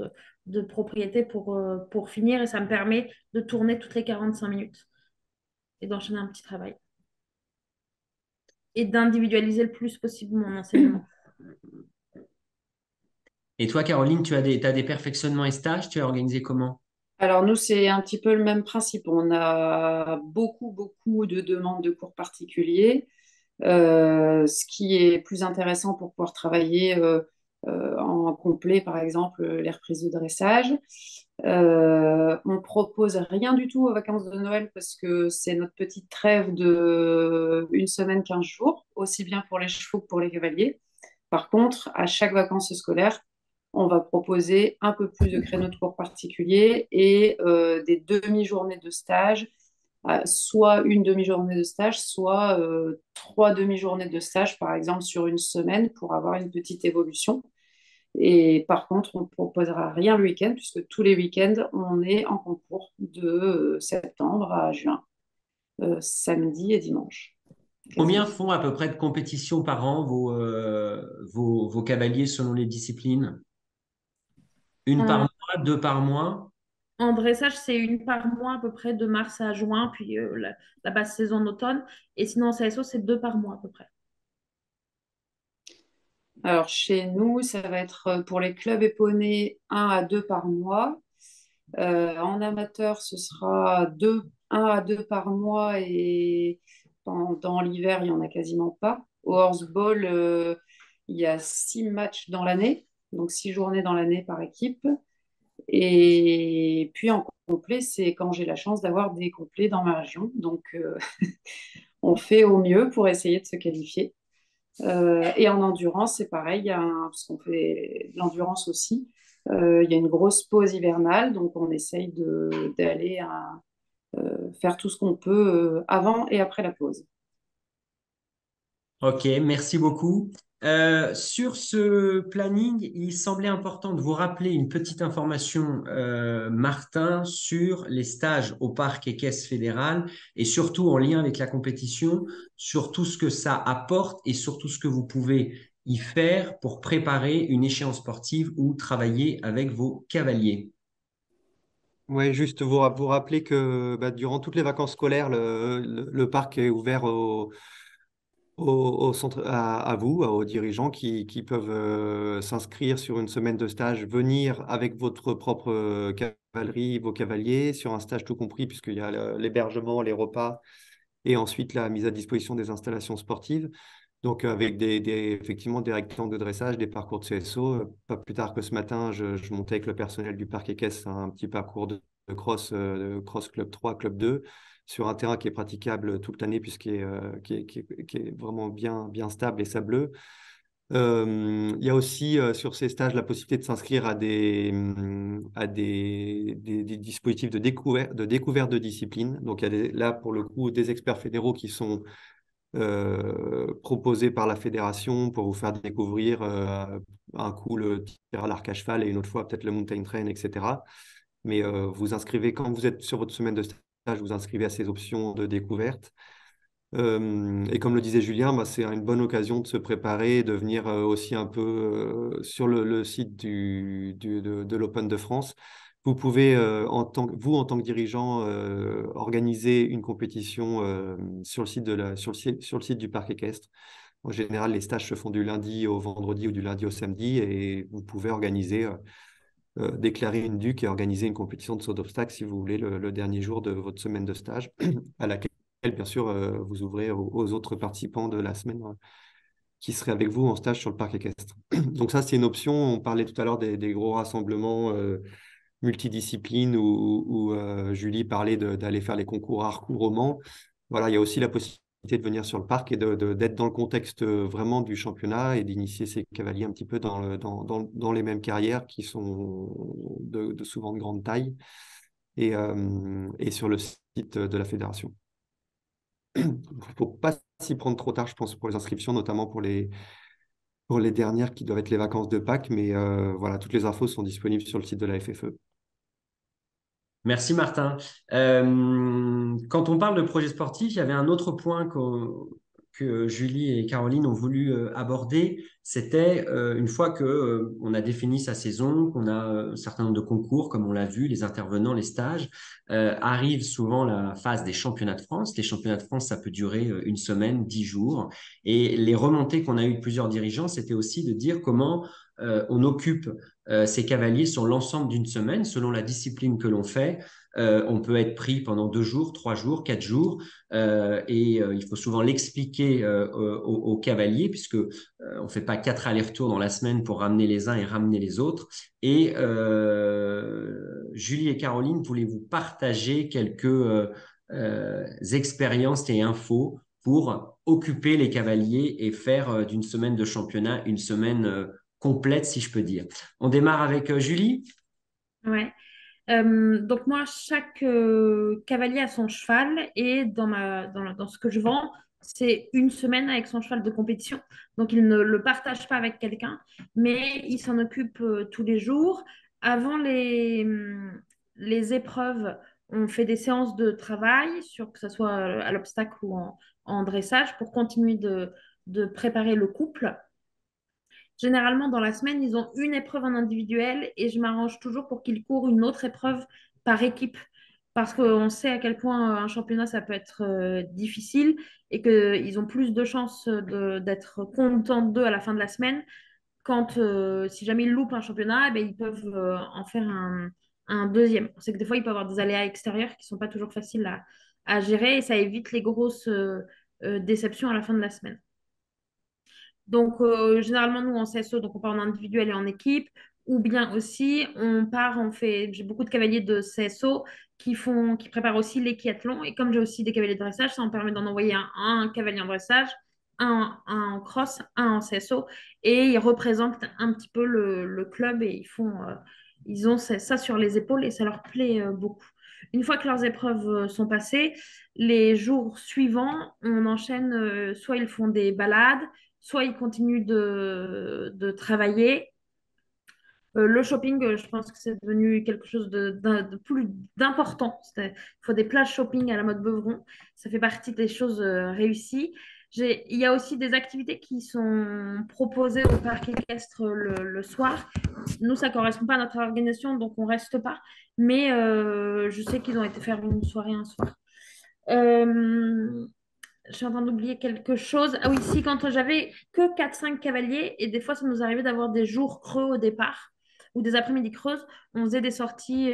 de propriété pour finir, et ça me permet de tourner toutes les 45 minutes et d'enchaîner un petit travail et d'individualiser le plus possible mon enseignement. Et toi, Caroline, t'as des perfectionnements et stages, tu as organisé comment? Alors nous, c'est un petit peu le même principe. On a beaucoup de demandes de cours particuliers. Ce qui est plus intéressant pour pouvoir travailler en complet, par exemple, les reprises de dressage. On propose rien du tout aux vacances de Noël parce que c'est notre petite trêve de une semaine, 15 jours, aussi bien pour les chevaux que pour les cavaliers. Par contre, à chaque vacances scolaires, on va proposer un peu plus de créneaux de cours particuliers et des demi-journées de stage, soit une demi-journée de stage, soit trois demi-journées de stage, par exemple, sur une semaine pour avoir une petite évolution. Et par contre, on ne proposera rien le week-end, puisque tous les week-ends, on est en concours de septembre à juin, samedi et dimanche, Combien quasiment. font à peu près de compétitions par an vos cavaliers selon les disciplines? Une par En, mois, deux par mois? en dressage, c'est une par mois à peu près de mars à juin, puis la basse saison d'automne. Et sinon, en CSO, c'est deux par mois à peu près. Alors, chez nous, ça va être pour les clubs éponés, un à deux par mois. En amateur, ce sera un à deux par mois et dans l'hiver, il n'y en a quasiment pas. Au horseball, il y a 6 matchs dans l'année, donc 6 journées dans l'année par équipe. Et puis en complet, c'est quand j'ai la chance d'avoir des complets dans ma région. Donc on fait au mieux pour essayer de se qualifier. Et en endurance, c'est pareil, parce qu'on fait de l'endurance aussi. Il y a une grosse pause hivernale, donc on essaye d'aller faire tout ce qu'on peut avant et après la pause. Ok, merci beaucoup. Sur ce planning, il semblait important de vous rappeler une petite information, Martin, sur les stages au parc équestre fédéral et surtout en lien avec la compétition, sur tout ce que ça apporte et surtout ce que vous pouvez y faire pour préparer une échéance sportive ou travailler avec vos cavaliers. Ouais, juste vous rappeler que bah, durant toutes les vacances scolaires, le parc est ouvert au centre, à vous, aux dirigeants qui peuvent s'inscrire sur une semaine de stage, venir avec votre propre cavalerie, vos cavaliers, sur un stage tout compris, puisqu'il y a l'hébergement, les repas et ensuite la mise à disposition des installations sportives. Donc, avec effectivement des rectangles de dressage, des parcours de CSO. Pas plus tard que ce matin, je montais avec le personnel du parc équestre un petit parcours de cross Club 3, Club 2, sur un terrain qui est praticable toute l'année, puisqu'il est, qui est vraiment bien stable et sableux. Il y a aussi sur ces stages la possibilité de s'inscrire à des dispositifs de découverte de discipline. Donc, il y a là, pour le coup, des experts fédéraux qui sont proposé par la fédération pour vous faire découvrir un coup le tir à l'arc à cheval et une autre fois peut-être le mountain train, etc. Mais vous inscrivez, quand vous êtes sur votre semaine de stage, vous inscrivez à ces options de découverte. Et comme le disait Julien, bah, c'est une bonne occasion de se préparer, de venir aussi un peu sur le site de l'Open de France. Vous pouvez, en tant que dirigeant, organiser une compétition sur le site sur le site du parc équestre. En général, les stages se font du lundi au vendredi ou du lundi au samedi et vous pouvez organiser, déclarer une DUC et organiser une compétition de saut d'obstacle si vous voulez le dernier jour de votre semaine de stage, à laquelle, bien sûr, vous ouvrez aux autres participants de la semaine qui seraient avec vous en stage sur le parc équestre. Donc ça, c'est une option. On parlait tout à l'heure des gros rassemblements multidisciplines où Julie parlait d'aller faire les concours arc ou roman. Voilà, il y a aussi la possibilité de venir sur le parc et d'être dans le contexte vraiment du championnat et d'initier ses cavaliers un petit peu dans les mêmes carrières qui sont souvent de grande taille et sur le site de la fédération. faut pas s'y prendre trop tard, je pense, pour les inscriptions, notamment pour les dernières qui doivent être les vacances de Pâques. Mais voilà, toutes les infos sont disponibles sur le site de la FFE. Merci Martin. Quand on parle de projet sportif, il y avait un autre point que Julie et Caroline ont voulu aborder. C'était une fois que on a défini sa saison, qu'on a un certain nombre de concours, comme on l'a vu, les intervenants, les stages, arrive souvent la phase des championnats de France. Les championnats de France, ça peut durer une semaine, 10 jours. Et les remontées qu'on a eues de plusieurs dirigeants, c'était aussi de dire comment on occupe ces cavaliers sur l'ensemble d'une semaine, selon la discipline que l'on fait. On peut être pris pendant 2 jours, 3 jours, 4 jours, et il faut souvent l'expliquer aux cavaliers, puisque on fait pas 4 allers-retours dans la semaine pour ramener les uns et ramener les autres. Et Julie et Caroline, voulez-vous partager quelques expériences et infos pour occuper les cavaliers et faire d'une semaine de championnat une semaine complète, si je peux dire. On démarre avec Julie. Ouais. Donc moi, chaque cavalier a son cheval et dans ce que je vends, c'est une semaine avec son cheval de compétition. Donc il ne le partage pas avec quelqu'un, mais il s'en occupe tous les jours. Avant les épreuves, on fait des séances de travail, que ce soit à l'obstacle ou en dressage, pour continuer de préparer le couple. Généralement, dans la semaine, ils ont une épreuve en individuel et je m'arrange toujours pour qu'ils courent une autre épreuve par équipe parce qu'on sait à quel point un championnat, ça peut être difficile et qu'ils ont plus de chances d'être contents d'eux à la fin de la semaine quand, si jamais ils loupent un championnat, eh ben, ils peuvent en faire un deuxième. On sait que des fois, il peut y avoir des aléas extérieurs qui ne sont pas toujours faciles à gérer et ça évite les grosses déceptions à la fin de la semaine. Donc, généralement, nous, en CSO, donc on part en individuel et en équipe, ou bien aussi, j'ai beaucoup de cavaliers de CSO qui préparent aussi l'équiathlon. Et comme j'ai aussi des cavaliers de dressage, ça me permet d'en envoyer un cavalier en dressage, un en cross, un en CSO. Et ils représentent un petit peu le club et ils ont ça sur les épaules et ça leur plaît beaucoup. Une fois que leurs épreuves sont passées, les jours suivants, on enchaîne, soit ils font des balades, soit ils continuent de travailler. Le shopping, je pense que c'est devenu quelque chose de plus d'important. Il faut des plages shopping à la mode Beuvron. Ça fait partie des choses réussies. Il y a aussi des activités qui sont proposées au parc équestre le soir. Nous, ça ne correspond pas à notre organisation, donc on ne reste pas. Mais je sais qu'ils ont été faire une soirée un soir. Je suis en train d'oublier quelque chose. Ah oui, si, quand j'avais que 4-5 cavaliers, et des fois, ça nous arrivait d'avoir des jours creux au départ, ou des après-midi creuses, on faisait des sorties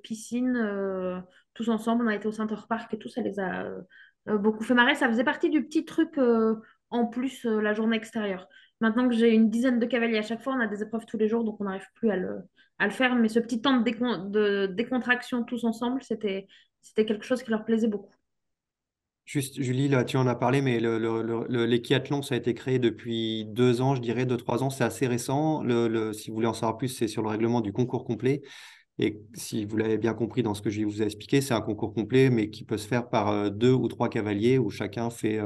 piscine, tous ensemble. On a été au Center Park et tout, ça les a beaucoup fait marrer. Ça faisait partie du petit truc en plus la journée extérieure. Maintenant que j'ai une dizaine de cavaliers à chaque fois, on a des épreuves tous les jours, donc on n'arrive plus à le faire. Mais ce petit temps de décontraction tous ensemble, c'était quelque chose qui leur plaisait beaucoup. Juste, Julie, là, tu en as parlé, mais l'équiathlon, ça a été créé depuis 2 ans, je dirais, 2, 3 ans. C'est assez récent. Si vous voulez en savoir plus, c'est sur le règlement du concours complet. Et si vous l'avez bien compris dans ce que je vous ai expliqué, c'est un concours complet, mais qui peut se faire par 2 ou 3 cavaliers où chacun fait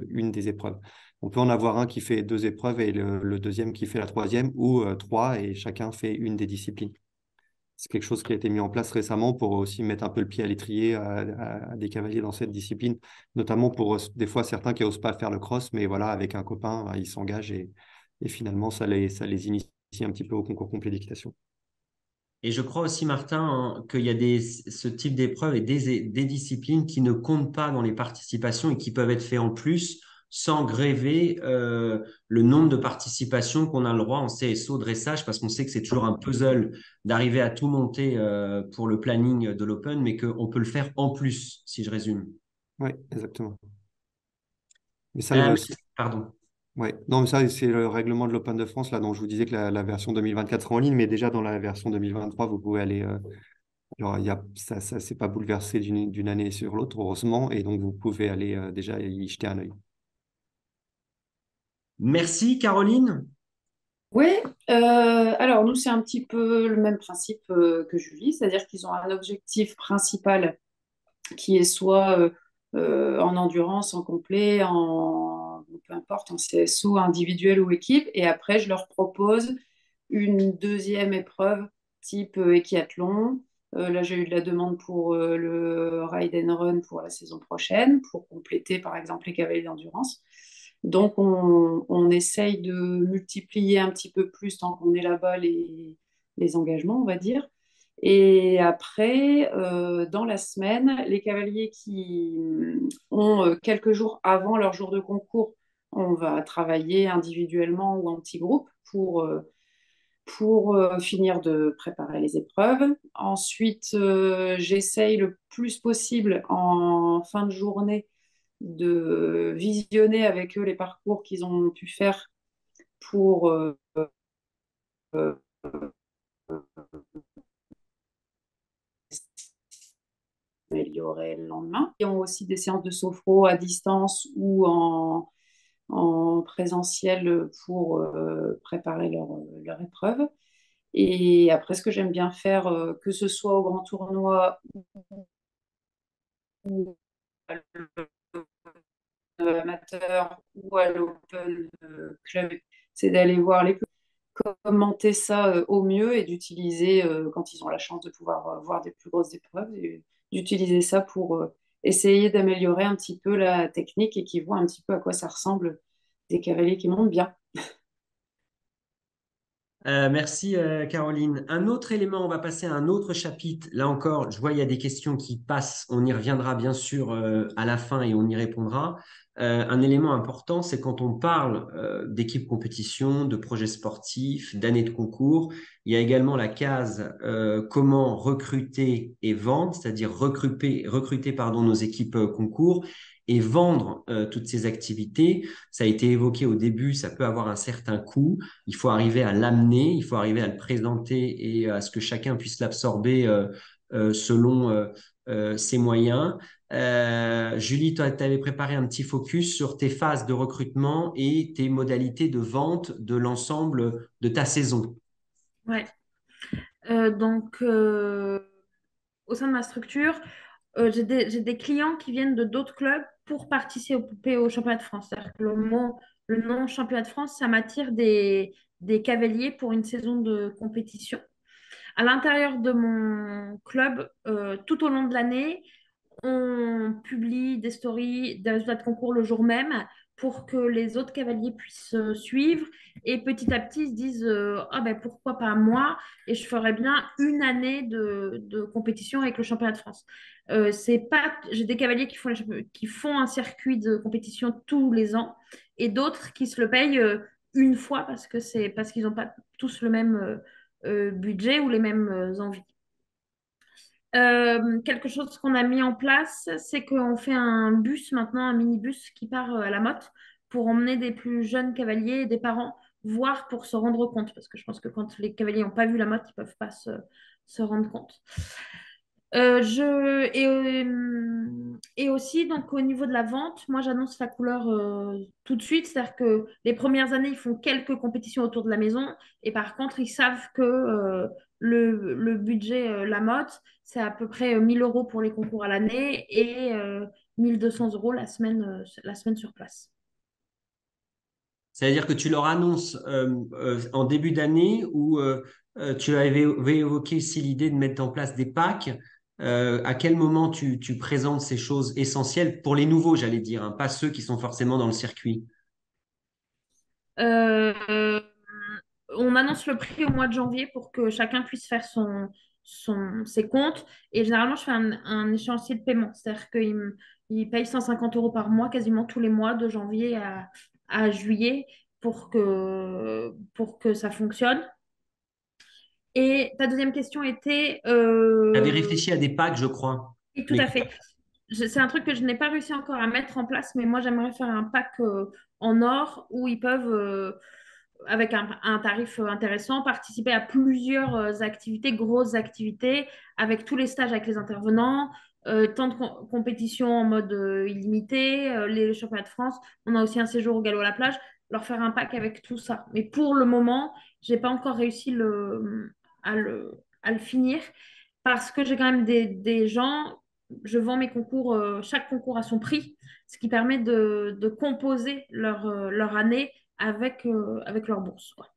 une des épreuves. On peut en avoir un qui fait 2 épreuves et le deuxième qui fait la troisième, ou trois et chacun fait une des disciplines. C'est quelque chose qui a été mis en place récemment pour aussi mettre un peu le pied à l'étrier à des cavaliers dans cette discipline, notamment pour des fois certains qui n'osent pas faire le cross, mais voilà, avec un copain, bah, ils s'engagent et finalement, ça les initie un petit peu au concours complet d'équitation. Et je crois aussi, Martin, hein, qu'il y a ce type d'épreuves et des disciplines qui ne comptent pas dans les participations et qui peuvent être faites en plus sans gréver le nombre de participations qu'on a le droit en CSO dressage, parce qu'on sait que c'est toujours un puzzle d'arriver à tout monter pour le planning de l'Open, mais qu'on peut le faire en plus, si je résume. Oui, exactement. Mais ça, Euh, Pardon. ouais. Non, mais ça, c'est le règlement de l'Open de France, là, dont je vous disais que la version 2024 sera en ligne, mais déjà dans la version 2023, vous pouvez aller. Alors, ça s'est pas bouleversé d'une année sur l'autre, heureusement, et donc vous pouvez aller déjà y jeter un œil. Merci, Caroline. Oui, alors nous, c'est un petit peu le même principe que Julie, c'est-à-dire qu'ils ont un objectif principal qui est soit en endurance, en complet, peu importe, en CSO, individuel ou équipe. Et après, je leur propose une deuxième épreuve type équiathlon. Là, j'ai eu de la demande pour le Ride and Run pour la saison prochaine, pour compléter par exemple les cavaliers d'endurance. Donc, on essaye de multiplier un petit peu plus tant qu'on est là-bas les engagements, on va dire. Et après, dans la semaine, les cavaliers qui ont quelques jours avant leur jour de concours, on va travailler individuellement ou en petits groupes pour finir de préparer les épreuves. Ensuite, j'essaye le plus possible en fin de journée de visionner avec eux les parcours qu'ils ont pu faire pour améliorer le lendemain. Ils ont aussi des séances de sophro à distance ou en présentiel pour préparer leur épreuve. Et après, ce que j'aime bien faire, que ce soit au grand tournoi ou à l'amateur ou à l'open club, c'est d'aller voir les commenter ça au mieux et d'utiliser, quand ils ont la chance de pouvoir voir des plus grosses épreuves, d'utiliser ça pour essayer d'améliorer un petit peu la technique et qu'ils voient un petit peu à quoi ça ressemble des cavaliers qui montent bien. Merci Caroline. Un autre élément, on va passer à un autre chapitre. Là encore, je vois il y a des questions qui passent. On y reviendra bien sûr à la fin et on y répondra. Un élément important, c'est quand on parle d'équipe compétition, de projets sportifs, d'années de concours, il y a également la case comment recruter et vendre, c'est-à-dire recruter pardon, nos équipes concours et vendre toutes ces activités. Ça a été évoqué au début, ça peut avoir un certain coût. Il faut arriver à l'amener, il faut arriver à le présenter et à ce que chacun puisse l'absorber selon ses moyens. Julie, tu avais préparé un petit focus sur tes phases de recrutement et tes modalités de vente de l'ensemble de ta saison. Ouais. Donc, au sein de ma structure, j'ai des clients qui viennent de d'autres clubs pour participer au championnat de France. C'est-à-dire que le nom championnat de France, ça m'attire des cavaliers pour une saison de compétition. À l'intérieur de mon club, tout au long de l'année, on publie des stories, des résultats de concours le jour même pour que les autres cavaliers puissent suivre et petit à petit ils se disent ah ben pourquoi pas moi et je ferais bien une année de compétition avec le championnat de France. C'est pas j'ai des cavaliers qui font un circuit de compétition tous les ans et d'autres qui se le payent une fois parce qu'ils n'ont pas tous le même budget ou les mêmes envies. Quelque chose qu'on a mis en place, c'est qu'on fait un bus maintenant, un minibus qui part à la motte pour emmener des plus jeunes cavaliers et des parents voir pour se rendre compte. Parce que je pense que quand les cavaliers n'ont pas vu la motte, ils ne peuvent pas se rendre compte. Et aussi, donc, au niveau de la vente, moi, j'annonce la couleur tout de suite. C'est-à-dire que les premières années, ils font quelques compétitions autour de la maison. Et par contre, ils savent que le budget La Motte, c'est à peu près 1 000 euros pour les concours à l'année et 1 200 euros la semaine sur place. C'est-à-dire que tu leur annonces en début d'année où tu avais évoqué aussi l'idée de mettre en place des packs. À quel moment tu présentes ces choses essentielles pour les nouveaux, j'allais dire, hein, pas ceux qui sont forcément dans le circuit. Euh, on annonce le prix au mois de janvier pour que chacun puisse faire ses comptes. Et généralement, je fais un échéancier de paiement. C'est-à-dire qu'il paye 150 euros par mois, quasiment tous les mois, de janvier à juillet, pour que ça fonctionne. Et ta deuxième question était... Tu avais réfléchi à des packs, je crois. oui, tout Mais à fait. C'est un truc que je n'ai pas réussi encore à mettre en place, mais moi, j'aimerais faire un pack en or où ils peuvent avec un tarif intéressant, participer à plusieurs activités, grosses activités, avec tous les stages avec les intervenants, temps de compétition en mode illimité, les championnats de France. On a aussi un séjour au galop à la plage, leur faire un pack avec tout ça. Mais pour le moment, j'ai pas encore réussi à le finir parce que j'ai quand même des gens je vends mes concours, chaque concours à son prix, ce qui permet de composer leur année avec leur bourse, quoi.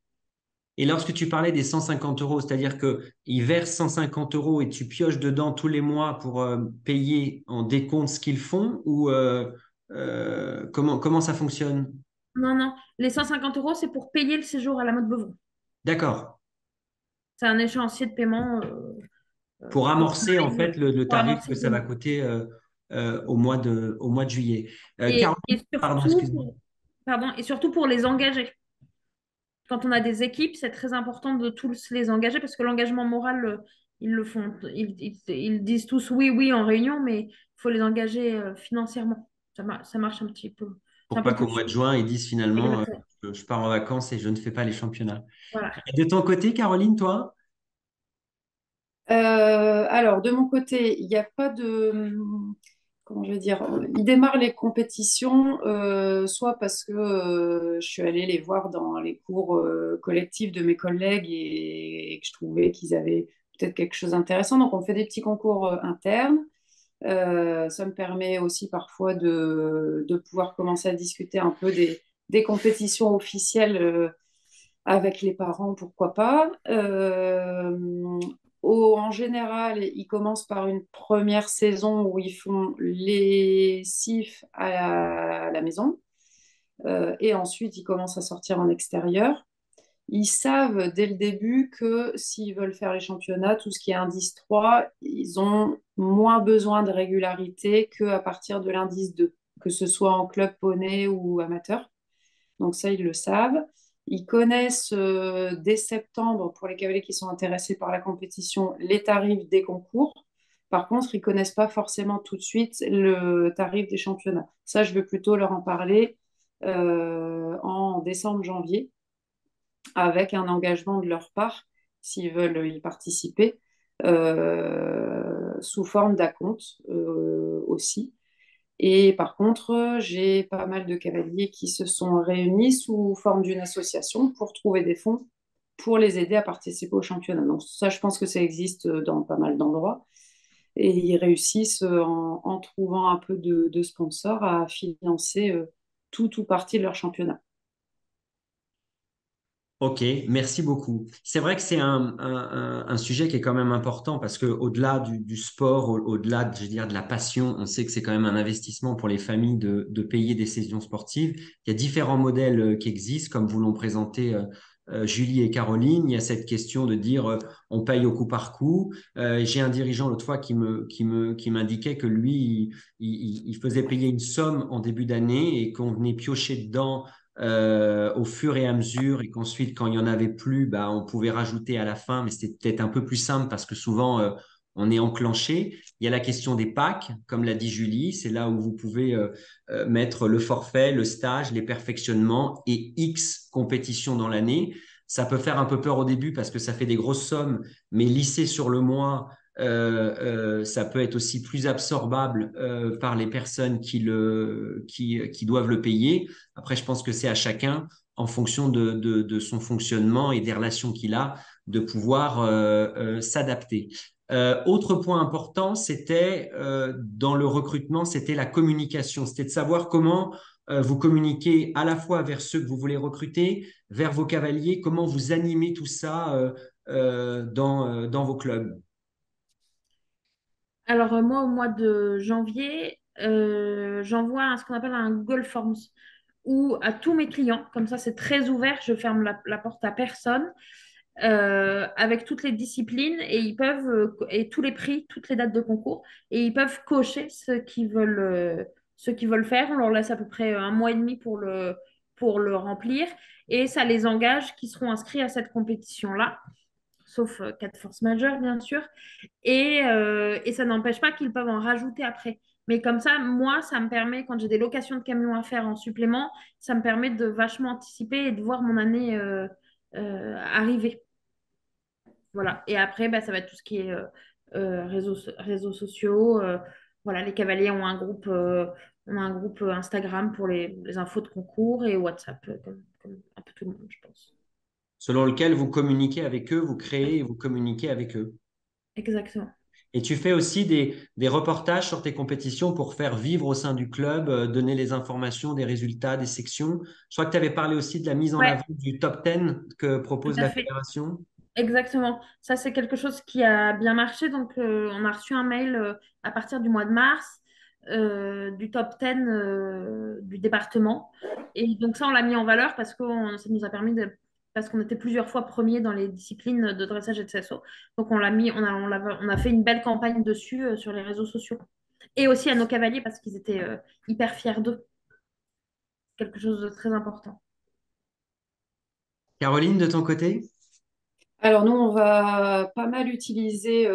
Et lorsque tu parlais des 150 euros, c'est-à-dire qu'ils versent 150 euros et tu pioches dedans tous les mois pour payer en décompte ce qu'ils font ou comment ça fonctionne? Non, non, les 150 euros, c'est pour payer le séjour à la mode Beuvron. D'accord. C'est un échéancier de paiement Pour quand on amorcer en arrive fait le pour tarif amorcer que le ça va paiement. coûter au mois de juillet. Et Caroline, pardon, excuse-moi. pardon, et surtout pour les engager. Quand on a des équipes, c'est très important de tous les engager parce que l'engagement moral, ils le font. Ils disent tous oui, oui en réunion, mais il faut les engager financièrement. Ça marche un petit peu. C'est Pour un pas peu qu'au plus. mois de juin, ils disent finalement, Exactement. je pars en vacances et je ne fais pas les championnats. Voilà. De ton côté, Caroline, toi? Alors, de mon côté, il n'y a pas de... Comment je vais dire? Ils démarrent les compétitions, soit parce que je suis allée les voir dans les cours collectifs de mes collègues et que je trouvais qu'ils avaient peut-être quelque chose d'intéressant. Donc, on fait des petits concours internes. Ça me permet aussi parfois de pouvoir commencer à discuter un peu des compétitions officielles avec les parents, pourquoi pas. En général, ils commencent par une première saison où ils font les CIF à la maison. Et ensuite, ils commencent à sortir en extérieur. Ils savent dès le début que s'ils veulent faire les championnats, tout ce qui est indice 3, ils ont moins besoin de régularité qu'à partir de l'indice 2, que ce soit en club poney ou amateur. Donc ça, ils le savent. Ils connaissent dès septembre, pour les cavaliers qui sont intéressés par la compétition, les tarifs des concours. Par contre, ils ne connaissent pas forcément tout de suite le tarif des championnats. Ça, je vais plutôt leur en parler en décembre, janvier, avec un engagement de leur part, s'ils veulent y participer, sous forme d'acompte aussi. Et par contre, j'ai pas mal de cavaliers qui se sont réunis sous forme d'une association pour trouver des fonds pour les aider à participer au championnat. Donc ça, je pense que ça existe dans pas mal d'endroits. Et ils réussissent en trouvant un peu de sponsors à financer tout ou partie de leur championnat. Ok, merci beaucoup. C'est vrai que c'est un sujet qui est quand même important parce que au-delà du sport, au-delà, je veux dire, de la passion, on sait que c'est quand même un investissement pour les familles de payer des saisons sportives. Il y a différents modèles qui existent, comme vous l'ont présenté Julie et Caroline. Il y a cette question de dire on paye au coup par coup. J'ai un dirigeant l'autre fois qui m'indiquait que lui, il faisait payer une somme en début d'année et qu'on venait piocher dedans au fur et à mesure et qu'ensuite, quand il y en avait plus, bah, on pouvait rajouter à la fin, mais c'était peut-être un peu plus simple parce que souvent, on est enclenché. Il y a la question des packs, comme l'a dit Julie, c'est là où vous pouvez mettre le forfait, le stage, les perfectionnements et X compétitions dans l'année. Ça peut faire un peu peur au début parce que ça fait des grosses sommes, mais lisser sur le mois, ça peut être aussi plus absorbable par les personnes qui doivent le payer. Après, je pense que c'est à chacun, en fonction de son fonctionnement et des relations qu'il a, de pouvoir s'adapter. Autre point important, c'était dans le recrutement, c'était la communication. C'était de savoir comment vous communiquez à la fois vers ceux que vous voulez recruter, vers vos cavaliers, comment vous animez tout ça dans vos clubs. Alors, moi, au mois de janvier, j'envoie ce qu'on appelle un Goal Forms ou à tous mes clients. Comme ça, c'est très ouvert. Je ferme la porte à personne avec toutes les disciplines et ils peuvent, et tous les prix, toutes les dates de concours. Et ils peuvent cocher ce qu'ils veulent faire. On leur laisse à peu près un mois et demi pour le remplir. Et ça les engage qui seront inscrits à cette compétition-là, sauf cas de force majeure, bien sûr. Et ça n'empêche pas qu'ils peuvent en rajouter après. Mais comme ça, moi, ça me permet, quand j'ai des locations de camions à faire en supplément, ça me permet de vachement anticiper et de voir mon année arriver. Voilà. Et après, bah, ça va être tout ce qui est réseaux sociaux. Voilà, les cavaliers ont un groupe Instagram pour les infos de concours et WhatsApp, comme un peu tout le monde, je pense. Selon lequel vous communiquez avec eux, vous créez et vous communiquez avec eux. Exactement. Et tu fais aussi des reportages sur tes compétitions pour faire vivre au sein du club, donner les informations des résultats des sections. Je crois que tu avais parlé aussi de la mise en Ouais, avant du top 10 que tout propose à la fait. fédération. Exactement. Ça, c'est quelque chose qui a bien marché. Donc, on a reçu un mail à partir du mois de mars du top 10 du département. Et donc, ça, on l'a mis en valeur parce que ça nous a permis de. Parce qu'on était plusieurs fois premiers dans les disciplines de dressage et de saut. Donc, on l'a mis, on a fait une belle campagne dessus sur les réseaux sociaux. Et aussi à nos cavaliers parce qu'ils étaient hyper fiers d'eux. Quelque chose de très important. Caroline, de ton côté? Alors nous, on va pas mal utiliser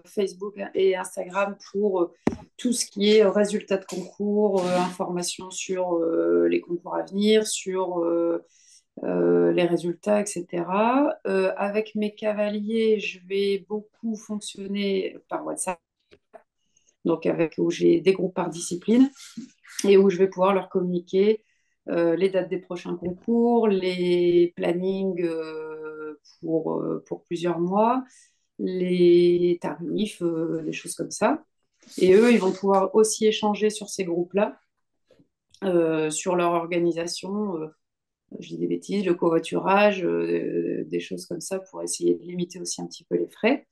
Facebook et Instagram pour tout ce qui est résultats de concours, informations sur les concours à venir, sur les résultats, etc. Avec mes cavaliers, je vais beaucoup fonctionner par WhatsApp, donc où j'ai des groupes par discipline et où je vais pouvoir leur communiquer les dates des prochains concours, les plannings pour plusieurs mois, les tarifs, des choses comme ça. Et eux, ils vont pouvoir aussi échanger sur ces groupes-là, sur leur organisation, je dis des bêtises, le covoiturage, des choses comme ça pour essayer de limiter aussi un petit peu les frais.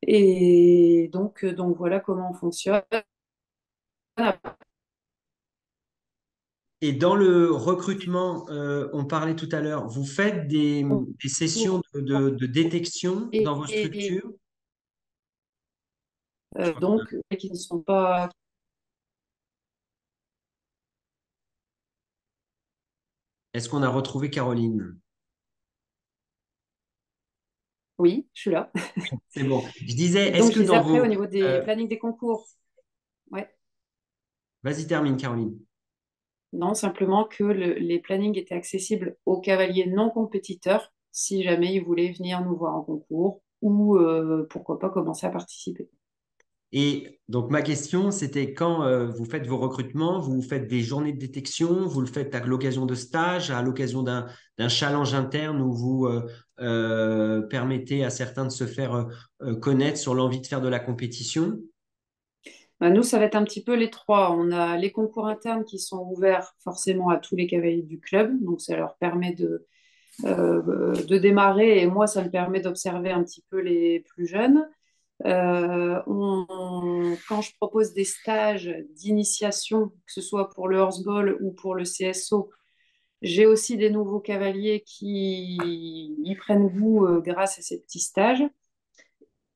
Et donc voilà comment on fonctionne. Et dans le recrutement, on parlait tout à l'heure, vous faites des sessions de détection Et, dans vos et, structures? donc, qui ne sont pas. Est-ce qu'on a retrouvé Caroline? Oui, je suis là. C'est bon. Je disais, est-ce Donc, que je disais dans après, au vos... niveau des euh, plannings des concours, ouais. Vas-y, termine, Caroline. Non, simplement que les plannings étaient accessibles aux cavaliers non compétiteurs si jamais ils voulaient venir nous voir en concours ou pourquoi pas commencer à participer. Et donc, ma question, c'était quand vous faites vos recrutements, vous faites des journées de détection, vous le faites à l'occasion de stages, à l'occasion d'un challenge interne où vous permettez à certains de se faire connaître sur l'envie de faire de la compétition. Bah, nous, ça va être un petit peu les trois. On a les concours internes qui sont ouverts forcément à tous les cavaliers du club, donc ça leur permet de démarrer et moi, ça me permet d'observer un petit peu les plus jeunes. Quand je propose des stages d'initiation, que ce soit pour le horseball ou pour le CSO, j'ai aussi des nouveaux cavaliers qui y prennent goût grâce à ces petits stages.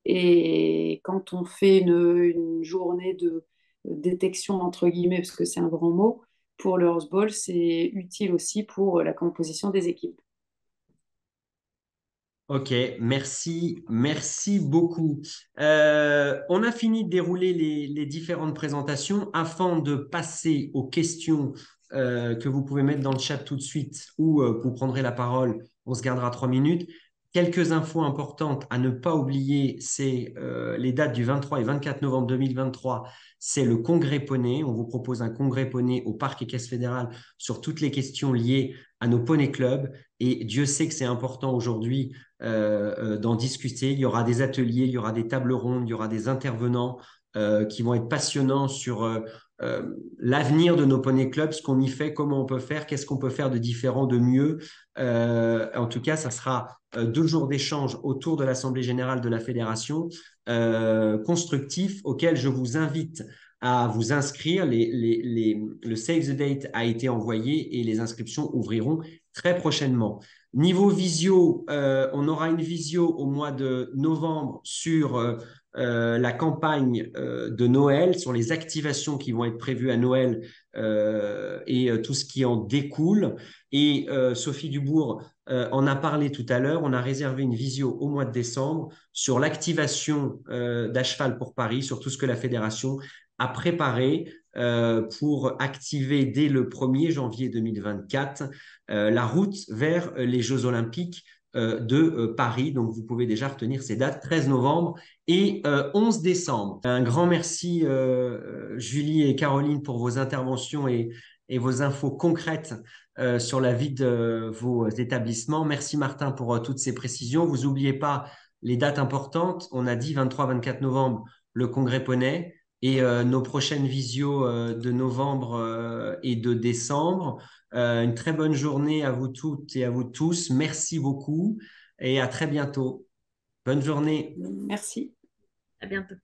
Et quand on fait une journée de détection, entre guillemets, parce que c'est un grand mot, pour le horseball, c'est utile aussi pour la composition des équipes. Ok, merci beaucoup. On a fini de dérouler les différentes présentations afin de passer aux questions que vous pouvez mettre dans le chat tout de suite ou vous prendrez la parole. On se gardera 3 minutes. Quelques infos importantes à ne pas oublier, c'est les dates du 23 et 24 novembre 2023. C'est le congrès poney. On vous propose un congrès poney au Parc Équestre Fédéral sur toutes les questions liées à nos poney clubs. Et Dieu sait que c'est important aujourd'hui d'en discuter. Il y aura des ateliers, il y aura des tables rondes, il y aura des intervenants qui vont être passionnants sur l'avenir de nos poney clubs, ce qu'on y fait, comment on peut faire, qu'est-ce qu'on peut faire de différent, de mieux. En tout cas, ça sera 2 jours d'échange autour de l'Assemblée générale de la Fédération, constructif, auquel je vous invite à vous inscrire. Le Save the Date a été envoyé et les inscriptions ouvriront très prochainement. Niveau visio, on aura une visio au mois de novembre sur la campagne de Noël, sur les activations qui vont être prévues à Noël et tout ce qui en découle. Et Sophie Dubourg en a parlé tout à l'heure. On a réservé une visio au mois de décembre sur l'activation d'À Cheval pour Paris, sur tout ce que la fédération a préparé pour activer dès le 1er janvier 2024 la route vers les Jeux Olympiques de Paris. Donc, vous pouvez déjà retenir ces dates, 13 novembre et 11 décembre. Un grand merci, Julie et Caroline, pour vos interventions et vos infos concrètes sur la vie de vos établissements. Merci, Martin, pour toutes ces précisions. Vous n'oubliez pas les dates importantes. On a dit 23-24 novembre le Congrès Poney et nos prochaines visios de novembre et de décembre. Une très bonne journée à vous toutes et à vous tous. Merci beaucoup et à très bientôt. Bonne journée. Merci. À bientôt.